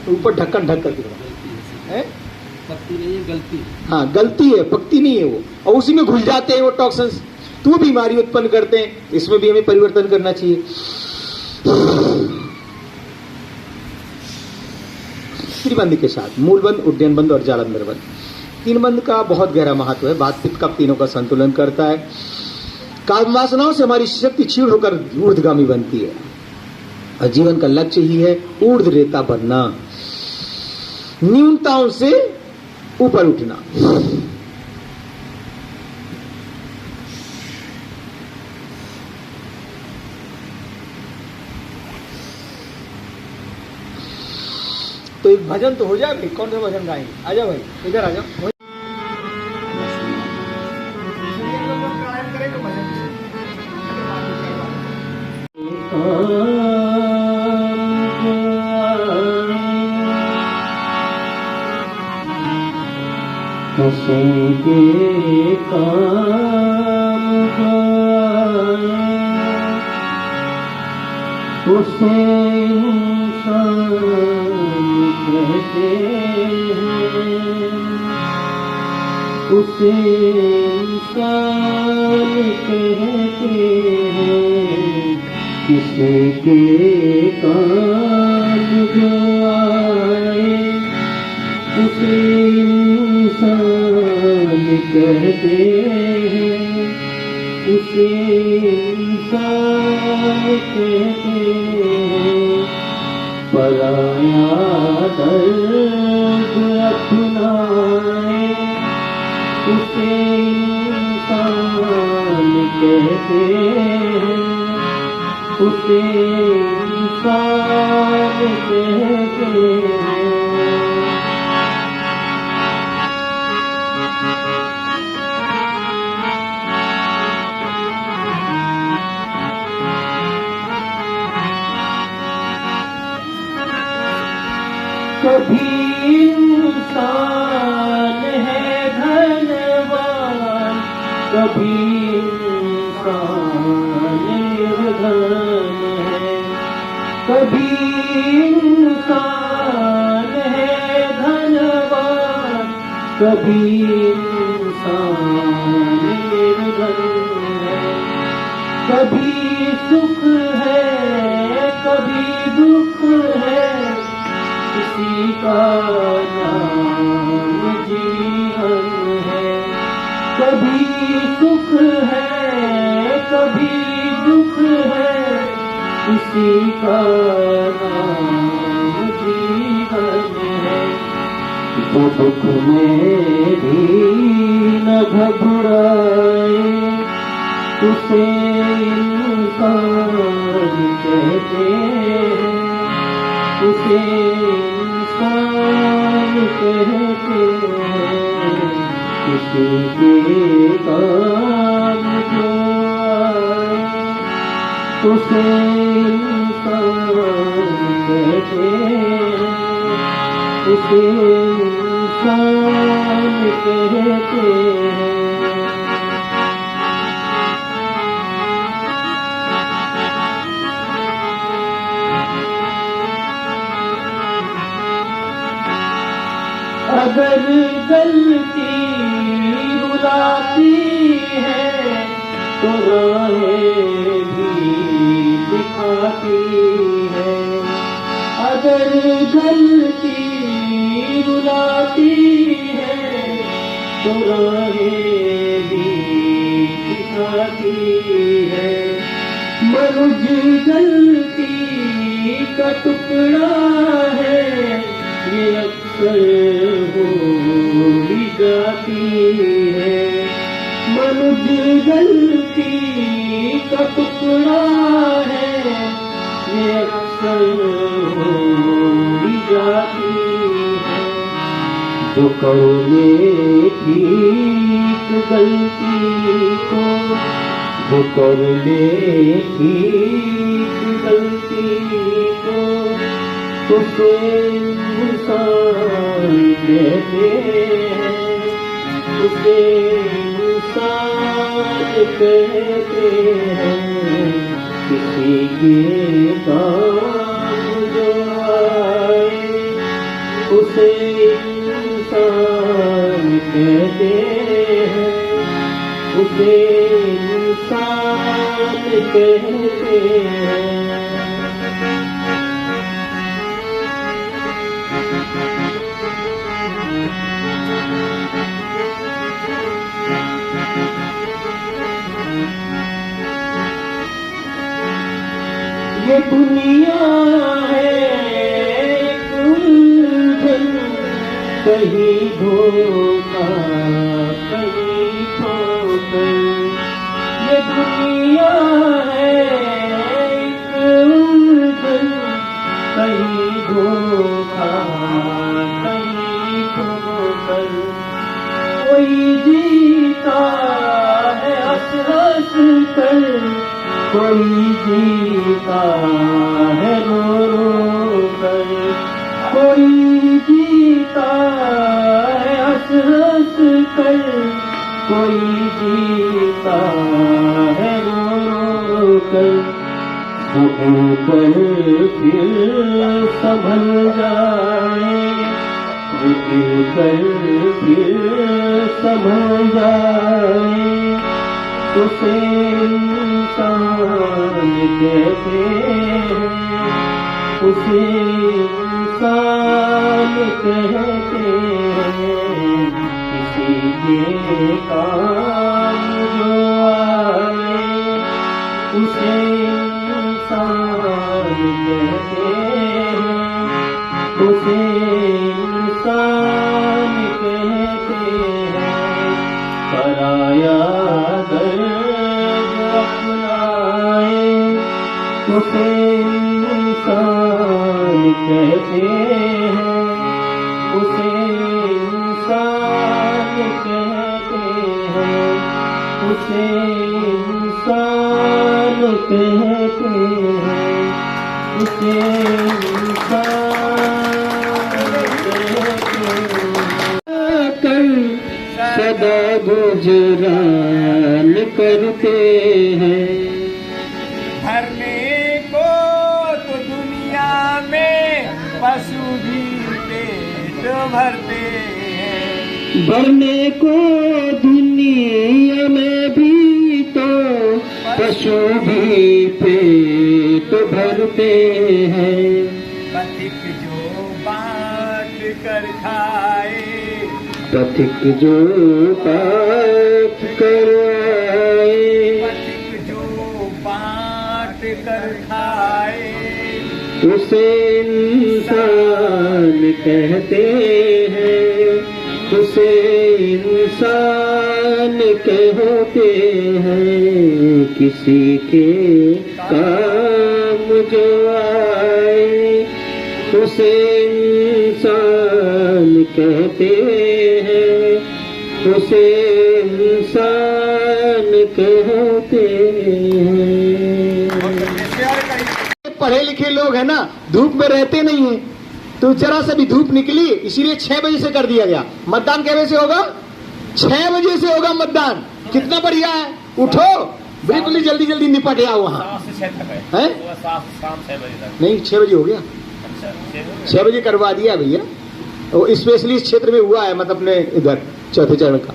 ऊपर ढक्कन ढक करके है। पकती नहीं है, गलती। हाँ गलती है, पकती नहीं है वो, और उसी में घुल जाते हैं वो टॉक्सिन्स, तो बीमारी उत्पन्न करते हैं। इसमें भी हमें परिवर्तन करना चाहिए। त्रिबंध के साथ मूलबंध, उड्डयन बंध और जालंधर बंध। 3 बंध का बहुत गहरा महत्व है। बात पित्त कफ तीनों का संतुलन करता है। काम वासनाओं से हमारी शक्ति क्षीण होकर ऊर्ध्वगामी बनती है, और जीवन का लक्ष्य ही है ऊर्ध्व रेता बनना, न्यूनताओं से ऊपर उठना। तो एक भजन तो हो जाए भाई। कौन सा भजन गाएंगे? आ जाओ भाई, इधर आ जाओ। के काम उसे इंसान कहते हैं। उसे इंसान कहते हैं। किसी के काम जो आए उसे इंसान कहते हैं। उसे इंसान कहते हैं। पराया दर्द अपनाए उसे इंसान कहते हैं। उसे इंसान कहते हैं। कभी इंसान है धनवान, कभी इंसान निर्धन है। कभी इंसान है धनवान, कभी इंसान निर्धन है। कभी सुख है कभी दुख है, किसी का नाम जीवन है। कभी सुख है कभी दुख है, किसी का नाम जीवन है। तो दुख में भी न घबराए उसे इंसान कहते हैं। उसे इंसान कहते हैं। किसी के काम जो आए उसे इंसान कहते हैं। उसे इंसान कहते हैं। अगर गलती रुलाती है तो राहें भी दिखाती है। अगर गलती रुलाती है तो राहें भी दिखाती है। मनुज गलती का टुकड़ा है, ये अक्सर हो ही जाती है। मनुज गलती का टुकड़ा है, ये अक्सर हो ही जाती है। जो करने ठीक गलती को, जो करने ठीक गलती को, उसे इंसान कहते हैं। उसे इंसान कहते हैं। किसी के काम जो आए उसे इंसान कहते हैं। उसे इंसान कहते हैं। ये दुनिया है एक उलझन, कहीं धोखा कहीं ठोकर। ये दुनिया है एक उलझन, कहीं धोखा कहीं ठोकर। कोई जीता है हंस हंस कर, कोई जीता है रो रो कर। कोई जीता है हंस हंस कर, कोई जीता है रो रो कर। कर फिर संभल जाए, गिरकर फिर संभल जाए उसे इंसान कहते हैं, उसे इंसान कहते हैं। किसी के काम जो आए उसे इंसान कहते हैं, उसे इंसान कहते हैं। पराया दर्द अपनाए उसे इंसान कहते हैं, उसे इंसान कहते हैं, उसे इंसान कहते हैं, उसे सदा गुजरान करते हैं। भरने को तो दुनिया में पशु भी पेट भरते हैं, भरने को दुनिया में भी तो पशु भी पेट भरते हैं। पथिक जो बांट कर खाए, पथिक जो बात कराए, पथिक जो बांट कर खाए उसे इंसान कहते हैं, उसे इंसान कहते हैं। किसी के काम जो आए उसे इंसान कहते हैं, उसे इंसान कहते हैं। पढ़े लिखे लोग हैं ना, धूप में रहते नहीं है, तो जरा सा भी धूप निकली इसीलिए 6 बजे से कर दिया गया। मतदान कितने से होगा? 6 बजे से होगा मतदान। कितना बढ़िया है, उठो बिल्कुल ही जल्दी जल्दी निपट आओ वहाँ। है नहीं, 6 बजे हो गया, 6 बजे करवा दिया भैया। वो स्पेशली इस क्षेत्र में हुआ है, मतलब अपने इधर चौथे चरण का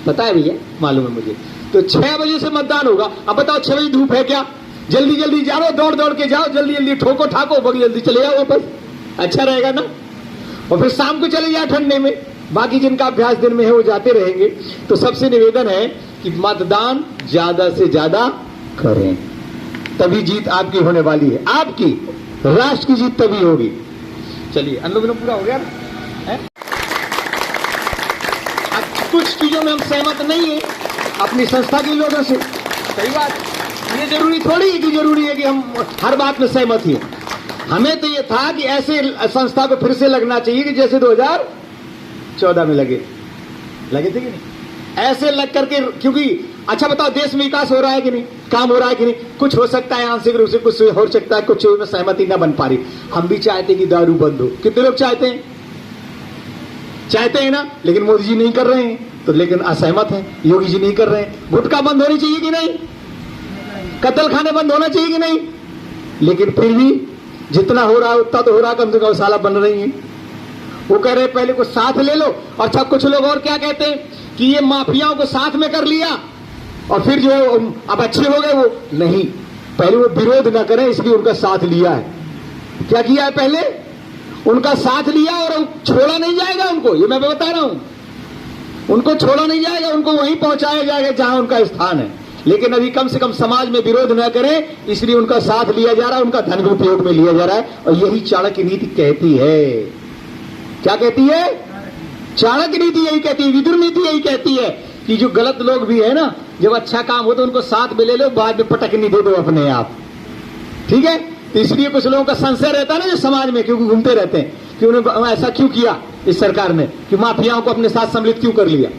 पता है भैया, मालूम है मुझे। तो 6 बजे से मतदान होगा। अब बताओ 6 बजे धूप है क्या? जल्दी जल्दी जाओ, दौड़ दौड़ के जाओ, जल्दी जल्दी ठोको ठाको, बहुत जल्दी चले जाओ वापस, अच्छा रहेगा ना। और फिर शाम को चले जाओ ठंडे में। बाकी जिनका अभ्यास दिन में है वो जाते रहेंगे। तो सबसे निवेदन है कि मतदान ज्यादा से ज्यादा करें, तभी जीत आपकी होने वाली है। आपकी, राष्ट्र की जीत तभी होगी। चलिए, अनुलोम पूरा हो गया ना? अब कुछ चीजों में हम सहमत नहीं है अपनी संस्था के लोगों से, सही बात। ये जरूरी थोड़ी है कि जरूरी है कि हम हर बात में सहमत ही। हमें तो ये था कि ऐसे संस्था को फिर से लगना चाहिए कि जैसे 2014 में लगे थे कि नहीं, ऐसे लग करके। क्योंकि अच्छा बताओ, देश में विकास हो रहा है कि नहीं, काम हो रहा है कि नहीं? कुछ हो सकता है आंशिक रूप से, कुछ हो सकता है कुछ में सहमति न बन पा रही। हम भी चाहते कि दारू बंद हो, कितने लोग चाहते हैं? चाहते हैं ना, लेकिन मोदी जी नहीं कर रहे हैं, तो लेकिन असहमत है। योगी जी नहीं कर रहे हैं। गुटखा बंद होनी चाहिए कि नहीं? कत्ल खाने बंद होना चाहिए कि नहीं? लेकिन फिर भी जितना हो रहा है उतना तो हो रहा है, कम से कम साला बन रही है। वो कह रहे पहले कुछ साथ ले लो। अच्छा, कुछ लोग और क्या कहते हैं कि ये माफियाओं को साथ में कर लिया और फिर जो है अब अच्छे हो गए। वो नहीं, पहले वो विरोध न करें इसलिए उनका साथ लिया है। क्या किया है? पहले उनका साथ लिया और छोड़ा नहीं जाएगा उनको, ये मैं बता रहा हूं। उनको छोड़ा नहीं जाएगा, उनको वहीं पहुंचाया जाएगा जहां उनका स्थान है। लेकिन अभी कम से कम समाज में विरोध न करें इसलिए उनका साथ लिया जा रहा है, उनका धन भी उपयोग में लिया जा रहा है। और यही चाणक्य नीति कहती है। क्या कहती है? चाणक्य नीति यही कहती है, विदुर नीति यही कहती है कि जो गलत लोग भी है ना, जब अच्छा काम हो तो उनको साथ में ले लो, बाद में पटकनी दे दो अपने आप। ठीक है? तो इसलिए कुछ लोगों का संशय रहता है ना जो समाज में, क्योंकि घूमते रहते हैं कि उन्होंने ऐसा क्यों किया इस सरकार ने, कि माफियाओं को अपने साथ सम्मिलित क्यों कर लिया।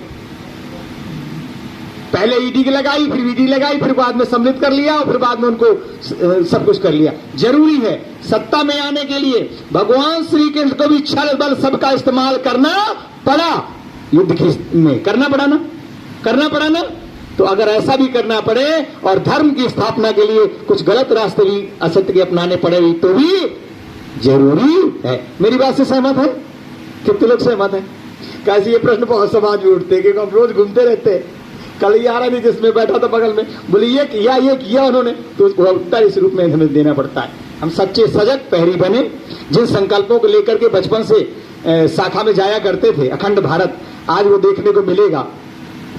पहले ईडी की लगाई, फिर वीडी लगाई, फिर बाद में सम्मिलित कर लिया और फिर बाद में उनको सब कुछ कर लिया। जरूरी है सत्ता में आने के लिए भगवान श्री कृष्ण को भी छल बल सबका इस्तेमाल करना पड़ा। युद्ध में करना पड़ा ना। तो अगर ऐसा भी करना पड़े और धर्म की स्थापना के लिए कुछ गलत रास्ते भी असत्य के अपनाने पड़े तो भी जरूरी है। मेरी बात से सहमत है? कितने लोग सहमत हैं? कैसे ये प्रश्न बहुत समाज में उठते हैं कि हम रोज घूमते रहते हैं। कल ये आ रहा नहीं जिसमें बैठा था बगल में, बोले ये किया उन्होंने, तो उसको उत्तर इस रूप में हमें देना पड़ता है। हम सच्चे सजग पहरी बने, जिन संकल्पों को लेकर के बचपन से शाखा में जाया करते थे, अखंड भारत, आज वो देखने को मिलेगा।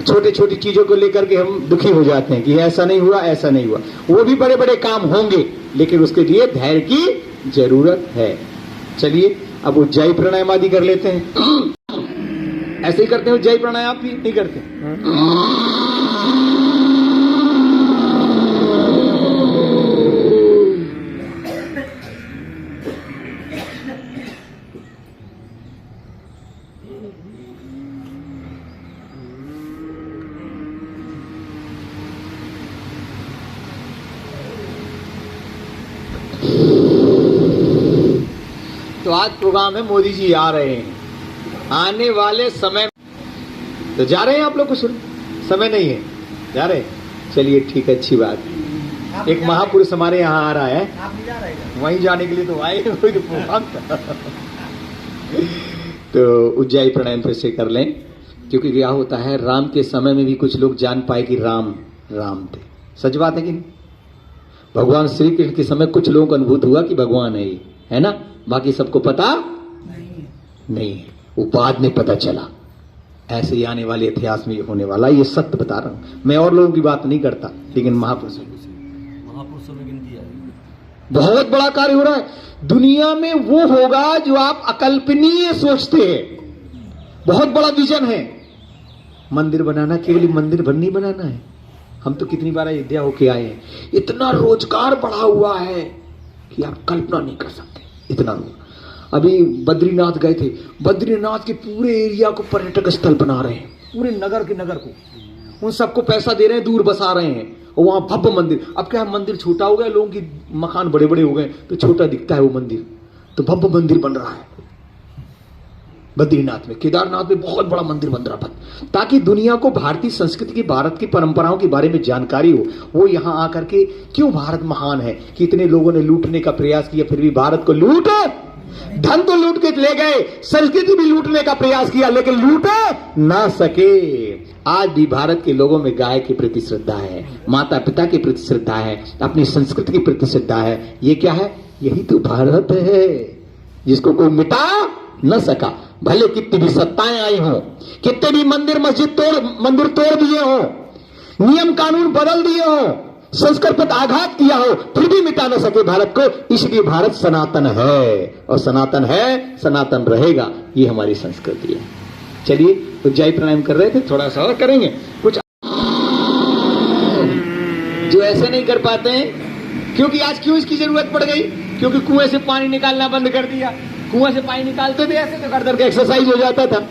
छोटी छोटी चीजों को लेकर के हम दुखी हो जाते हैं कि ऐसा नहीं हुआ, ऐसा नहीं हुआ। वो भी बड़े बड़े काम होंगे, लेकिन उसके लिए धैर्य की जरूरत है। चलिए अब उज्जाई प्राणायाम आदि कर लेते हैं। ऐसे ही करते हैं उज्जाई प्राणायाम, आप भी नहीं करते? तो आज प्रोग्राम है मोदी जी आ रहे हैं, आने वाले समय तो जा रहे हैं आप लोग को सुन, समय नहीं है, जा रहे हैं। चलिए ठीक है, अच्छी बात। एक महापुरुष हमारे यहाँ आ रहा है, आप नहीं जा रहे हैं? वहीं जाने के लिए तो आए, कोई तो प्रोग्राम था। तो उज्जाई प्राणायाम फिर से कर लें, क्योंकि क्या होता है, राम के समय में भी कुछ लोग जान पाए कि राम राम थे। सच बात है कि नहीं? भगवान श्री कृष्ण के समय कुछ लोगों को अनुभूत हुआ कि भगवान है ये, है ना? बाकी सबको पता नहीं है, वो बाद में पता चला। ऐसे ही आने वाले इतिहास में ये होने वाला, ये सत्य बता रहा हूं मैं, और लोगों की बात नहीं करता, लेकिन महापुरुषों में गिनती है। बहुत बड़ा कार्य हो रहा है दुनिया में, वो होगा जो आप अकल्पनीय सोचते हैं। बहुत बड़ा विजन है। मंदिर बनाना केवल मंदिर नहीं बनाना है। हम तो कितनी बार अयोध्या होके आए हैं, इतना रोजगार बढ़ा हुआ है कि आप कल्पना नहीं कर सकते, इतना। अभी बद्रीनाथ गए थे, बद्रीनाथ के पूरे एरिया को पर्यटक स्थल बना रहे हैं, पूरे नगर के नगर को, उन सबको पैसा दे रहे हैं, दूर बसा रहे हैं, और वहां भव्य मंदिर। अब क्या मंदिर छोटा हो गया, लोगों की मकान बड़े बड़े हो गए तो छोटा दिखता है वो मंदिर, तो भव्य मंदिर बन रहा है बद्रीनाथ में। केदारनाथ में बहुत बड़ा मंदिर बन रहा है, ताकि दुनिया को भारतीय संस्कृति की, भारत की परंपराओं के बारे में जानकारी हो। वो यहां आकर के क्यों भारत महान है, कि इतने लोगों ने लूटने का प्रयास किया, फिर भी भारत को लूटे, धन तो लूट के ले गए, संस्कृति भी लूटने का प्रयास किया, लेकिन लूटे ना सके। आज भी भारत के लोगों में गाय के प्रति श्रद्धा है, माता पिता के प्रति श्रद्धा है, अपनी संस्कृति के प्रति श्रद्धा है। ये क्या है? यही तो भारत है, जिसको कोई मिटा न सका। भले कितनी भी सत्ताएं आई हो, कितने भी मंदिर तोड़ दिए हो, नियम कानून बदल दिए हो, संस्कृत पर आघात किया हो, फिर भी मिटा न सके भारत को। इसलिए भारत सनातन है, और सनातन है, सनातन रहेगा। ये हमारी संस्कृति है। चलिए उज्जाई प्राणायाम कर रहे थे, थोड़ा सा और करेंगे। कुछ जो ऐसे नहीं कर पाते हैं, क्योंकि आज क्यों इसकी जरूरत पड़ गई? क्योंकि कुएं से पानी निकालना बंद कर दिया। कुएं से पानी निकालते थे ऐसे तो गर्दन का एक्सरसाइज हो जाता था।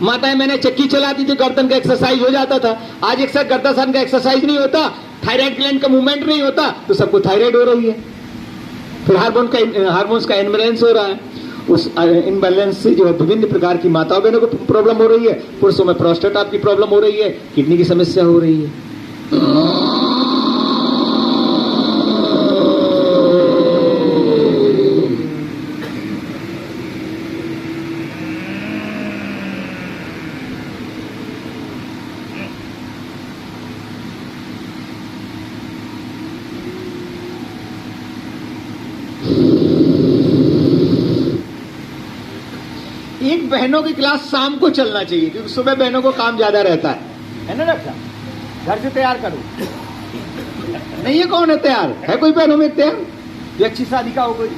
माताएं मैंने चक्की चलाती थी, गर्दन का एक्सरसाइज हो जाता था। आज एक साथ गर्दन का एक्सरसाइज नहीं होता, थायराइड ग्लैंड का मूवमेंट नहीं होता, तो सबको थायराइड हो रही है। फिर हार्मोन्स का इनबैलेंस हो रहा है। उस इनबैलेंस से जो है विभिन्न प्रकार की माताओं बहनों को प्रॉब्लम हो रही है। पुरुषों में प्रोस्टेट की प्रॉब्लम हो रही है, किडनी की समस्या हो रही है। एक बहनों की क्लास शाम को चलना चाहिए, क्योंकि सुबह बहनों को काम ज्यादा रहता है ना डॉक्टर साहब? घर से तैयार करो। नहीं है? कौन है तैयार? है कोई बहनों में तैयार जो अच्छी शादी का हो कोई?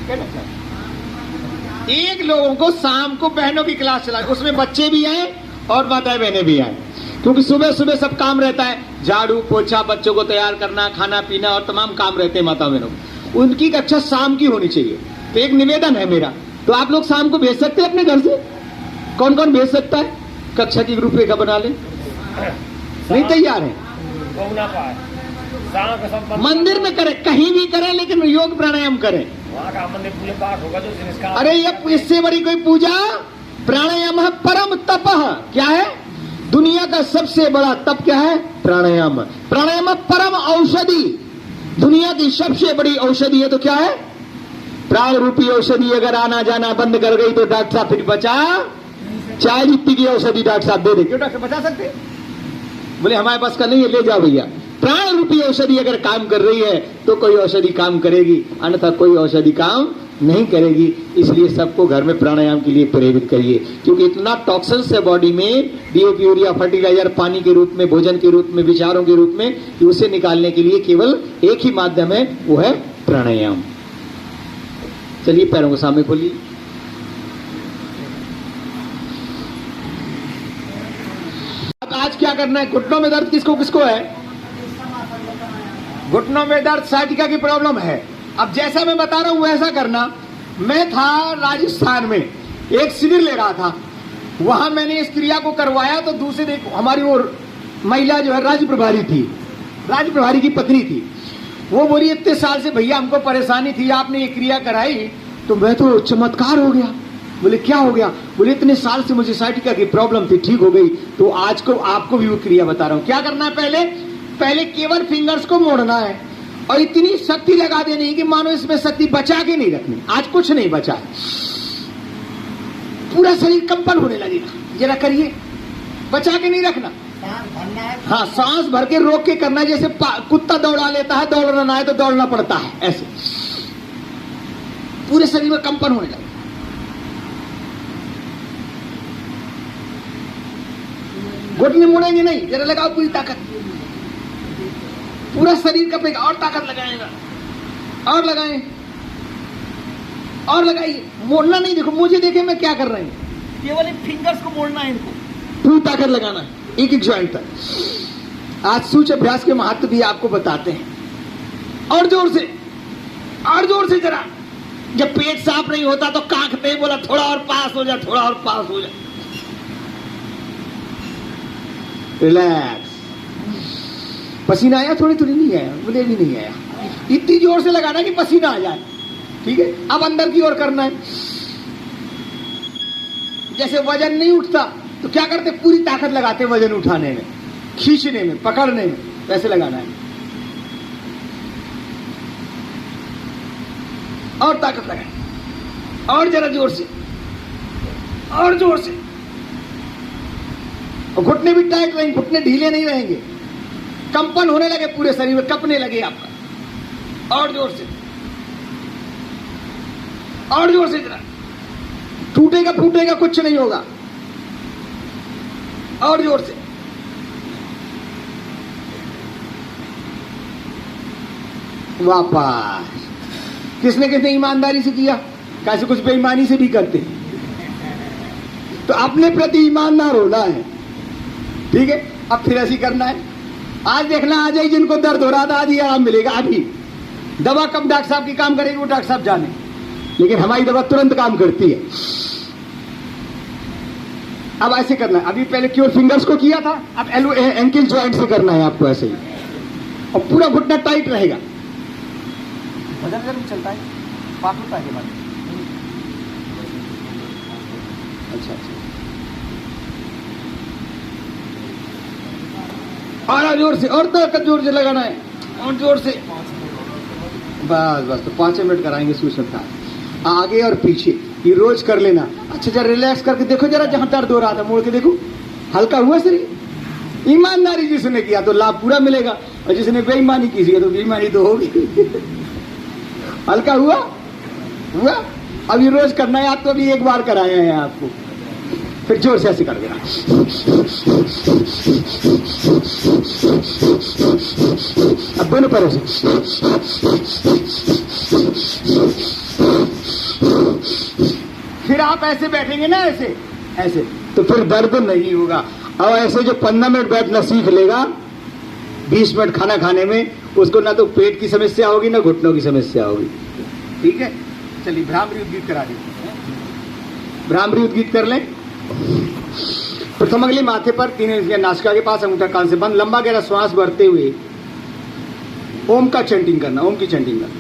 क्या डॉक्टर साहब? एक लोगों को शाम को बहनों की क्लास चला, उसमें बच्चे भी आए और माताएं बहनें भी आए, क्योंकि सुबह सुबह सब काम रहता है, झाड़ू पोछा, बच्चों को तैयार करना, खाना पीना और तमाम काम रहते हैं माता बहनों को। उनकी कक्षा शाम की होनी चाहिए। तो एक निवेदन है मेरा, तो आप लोग शाम को भेज सकते हैं अपने घर से? कौन कौन भेज सकता है? कक्षा की रूपरेखा बना ले। नहीं तैयार है? मंदिर में करें, कहीं भी करें, लेकिन योग प्राणायाम करें। मंदिर पूजा पाठ होगा जो अरे ये इससे बड़ी कोई पूजा? प्राणायाम है परम तप। क्या है? दुनिया का सबसे बड़ा तप क्या है? प्राणायाम। प्राणायाम परम औषधि, दुनिया की सबसे बड़ी औषधि है। तो क्या है? प्राण रूपी औषधि अगर आना जाना बंद कर गई तो डॉक्टर साहब फिर बचा, चाय जितनी की औषधि डॉक्टर साहब दे दे। क्यों डॉक्टर बचा सकते? बोले हमारे पास का नहीं है, ले जाओ भैया। प्राण रूपी औषधि अगर काम कर रही है तो कोई औषधि काम करेगी, अन्यथा कोई औषधि काम नहीं करेगी। इसलिए सबको घर में प्राणायाम के लिए प्रेरित करिए, क्योंकि इतना टॉक्सिन्स है बॉडी में, डीओपी, यूरिया, फर्टिलाइजर, पानी के रूप में, भोजन के रूप में, विचारों के रूप में, कि उसे निकालने के लिए केवल एक ही माध्यम है, वो है प्राणायाम। चलिए पैरों को सामने खोलिए। अब आज क्या करना है? घुटनों में दर्द किसको किसको है? घुटनों में दर्द साइटिका की प्रॉब्लम है। अब जैसा मैं बता रहा हूं वैसा करना। मैं था राजस्थान में, एक शिविर ले रहा था, वहां मैंने इस क्रिया को करवाया तो दूसरे हमारी वो महिला जो है राज्य प्रभारी थी, राज्य प्रभारी की पत्नी थी, वो बोली इतने साल से भैया हमको परेशानी थी, आपने ये क्रिया कराई तो मैं तो चमत्कार हो गया। बोले क्या हो गया? बोले इतने साल से मुझे साइटिका की प्रॉब्लम थी, ठीक हो गई। तो आज को आपको भी वो क्रिया बता रहा हूं। क्या करना है? पहले केवल फिंगर्स को मोड़ना है और इतनी शक्ति लगा देनी कि मानो इसमें शक्ति बचा के नहीं रखनी। आज कुछ नहीं बचा है, पूरा शरीर कंपन होने लगेगा। जरा करिए, बचा के नहीं रखना। हाँ, सांस भर के रोक के करना है, जैसे कुत्ता दौड़ा लेता है, दौड़ना है तो दौड़ना पड़ता है, ऐसे पूरे शरीर में कंपन होने लगेगा। घुटने मुड़ेंगे नहीं, जरा लगाओ पूरी ताकत, पूरा शरीर कपेगा। और ताकत लगाएगा, और लगाएं, और लगाइए। मोड़ना नहीं, देखो मुझे देखे मैं क्या कर रहा हूं, केवल फिंगर्स को मोड़ना है, इनको पूरी ताकत लगाना है, एक एक ज्वाइंट तक। आज सूच अभ्यास के महत्व भी आपको बताते हैं। और जोर से, और जोर से जरा। जब पेट साफ नहीं होता तो कांखते, बोला थोड़ा और पास हो जा, थोड़ा और पास हो जा। रिलैक्स। पसीना आया? थोड़ी थोड़ी नहीं आया, बोले भी नहीं आया। इतनी जोर से लगाना कि पसीना आ जाए। ठीक है, अब अंदर की ओर करना है। जैसे वजन नहीं उठता तो क्या करते? पूरी ताकत लगाते वजन उठाने में, खींचने में, पकड़ने में, वैसे लगाना है। और ताकत लगाए, और जरा जोर से, और जोर से। और घुटने भी टाइट रहेंगे, घुटने ढीले नहीं रहेंगे। कंपन होने लगे पूरे शरीर में, कपने लगे आपका। और जोर से, और जोर से जरा। टूटेगा फूटेगा कुछ नहीं होगा। और जोर से। वापस। किसने किसने ईमानदारी से किया? कैसे कुछ बेईमानी से भी करते हैं, तो अपने प्रति ईमानदार होना है। ठीक है, अब फिर ऐसी करना है। आज देखना, आज ही जिनको दर्द हो रहा था आज ही आराम मिलेगा। अभी दवा कब डॉक्टर साहब की काम करेगी वो डॉक्टर साहब जाने, लेकिन हमारी दवा तुरंत काम करती है। अब ऐसे करना है। अभी पहले केवल फिंगर्स को किया था, अब एंकल जॉइंट से करना है आपको ऐसे ही, और पूरा घुटना टाइट रहेगा। वजन चलता है, पास होता है। अच्छा अच्छा, और जोर से, और ताकत जोर से लगाना है, और जोर से। बस बस, तो 5 मिनट कराएंगे सूक्ष्मता, आगे और पीछे, ये रोज कर लेना। अच्छा जरा रिलैक्स करके देखो, जरा जहां दर्द हो रहा था मोड़ के देखो, हल्का हुआ शरीर। ईमानदारी जिसने किया तो लाभ पूरा मिलेगा, और जिसने बेईमानी की तो बेईमानी तो होगी। हल्का हुआ हुआ। अब ये रोज करना है आपको, अभी एक बार कराया है आपको, फिर जोर से ऐसे कर देना। अब दोनों पैरों से। फिर आप ऐसे बैठेंगे ना, ऐसे ऐसे, तो फिर दर्द नहीं होगा। अब ऐसे जो 15 मिनट बैठना सीख लेगा 20 मिनट खाना खाने में, उसको ना तो पेट की समस्या होगी ना घुटनों की समस्या होगी। ठीक है, चलिए भ्रामरी उद्गीत करा दीजिए। भ्रामरी उद्गीत कर लें। प्रथम अगले माथे पर 3 इंद्रियां, नासिका के पास, अंगूठा कान से बंद, लंबा गहरा श्वास भरते हुए ओम का चैंटिंग करना, ओम की चैंटिंग करना।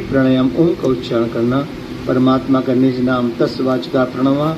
एक प्राणायाम ओम का उच्चारण करना, परमात्मा का निज नाम तस्वाचका प्रणवा।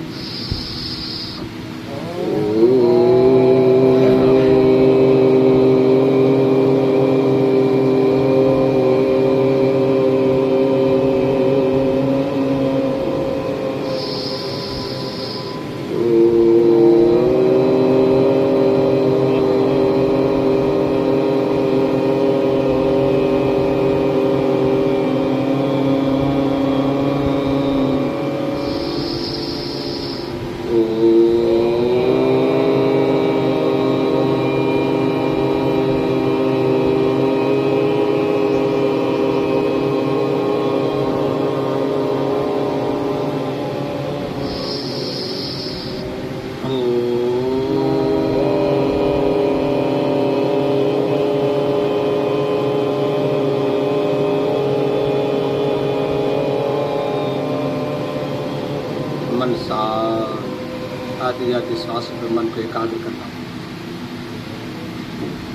मन शांत, आते जाते श्वास पर मन को एकाग्र करना,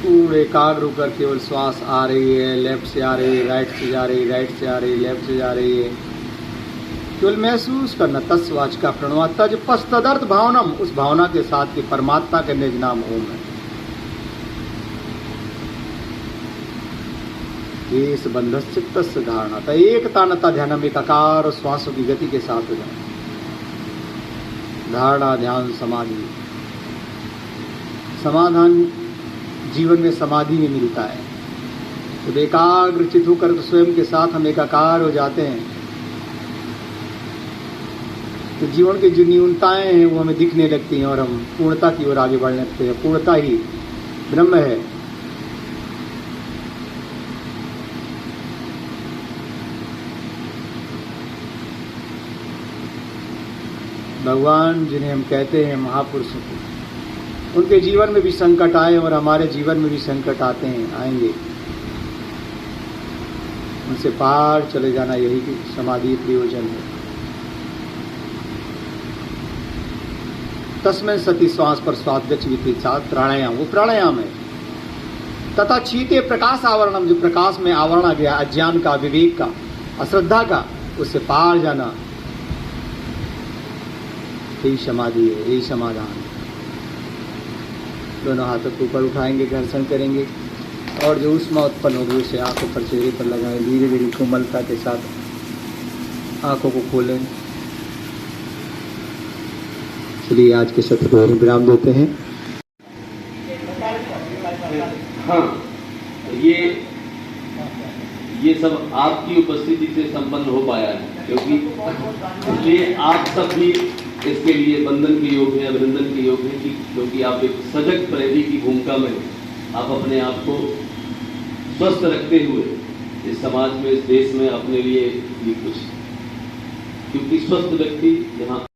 पूरे एकाग्र होकर केवल श्वास आ रही है, लेफ्ट से आ रही है, राइट से जा रही है, राइट से आ रही है, लेफ्ट से जा रही है, केवल महसूस करना। तस्वाचका प्रणवा, तज पस तदर्थ भावनम, उस भावना के साथ कि परमात्मा के निज नाम ओम है। ये बंध चित्त धारणा था, एकता नता ध्यानम, एकाकार और श्वासों की गति के साथ हो जाए। धारणा, ध्यान, समाधि, समाधान जीवन में समाधि में मिलता है। तो एकाग्र चित्त होकर तो स्वयं के साथ हम एकाकार हो जाते हैं, तो जीवन की जो न्यूनताएं हैं वो हमें दिखने लगती हैं और हम पूर्णता की ओर आगे बढ़ने लगते हैं। पूर्णता ही ब्रह्म है। भगवान जिन्हें हम कहते हैं महापुरुषों को, उनके जीवन में भी संकट आए और हमारे जीवन में भी संकट आते हैं, आएंगे। उनसे पार चले जाना, यही समाधि प्रयोजन है। तस्मै सती, श्वास पर श्वास गच्छति साथ प्राणायाम, वो प्राणायाम है। तथा चीते प्रकाश आवरणम, जो प्रकाश में आवरण आ गया अज्ञान का, विवेक का, अश्रद्धा का, उससे पार जाना, यही समाधि है, यही समाधान है। दोनों हाथों को ऊपर उठाएंगे, घर्षण करेंगे और जो ऊष्मा उत्पन्न होगी उसे आंखों पर, चेहरे पर लगाएं। धीरे धीरे कोमलता के साथ आंखों को खोलें। चलिए आज के सत्र को विराम देते हैं। हाँ, ये सब आपकी उपस्थिति से संपन्न हो पाया है, क्योंकि इसलिए आप सब भी इसके लिए वंदन के योग है, अभिनंदन के योग है, क्योंकि आप एक सजग प्रहरी की भूमिका में आप अपने आप को स्वस्थ रखते हुए इस समाज में, इस देश में अपने लिए भी कुछ, क्योंकि स्वस्थ व्यक्ति यहाँ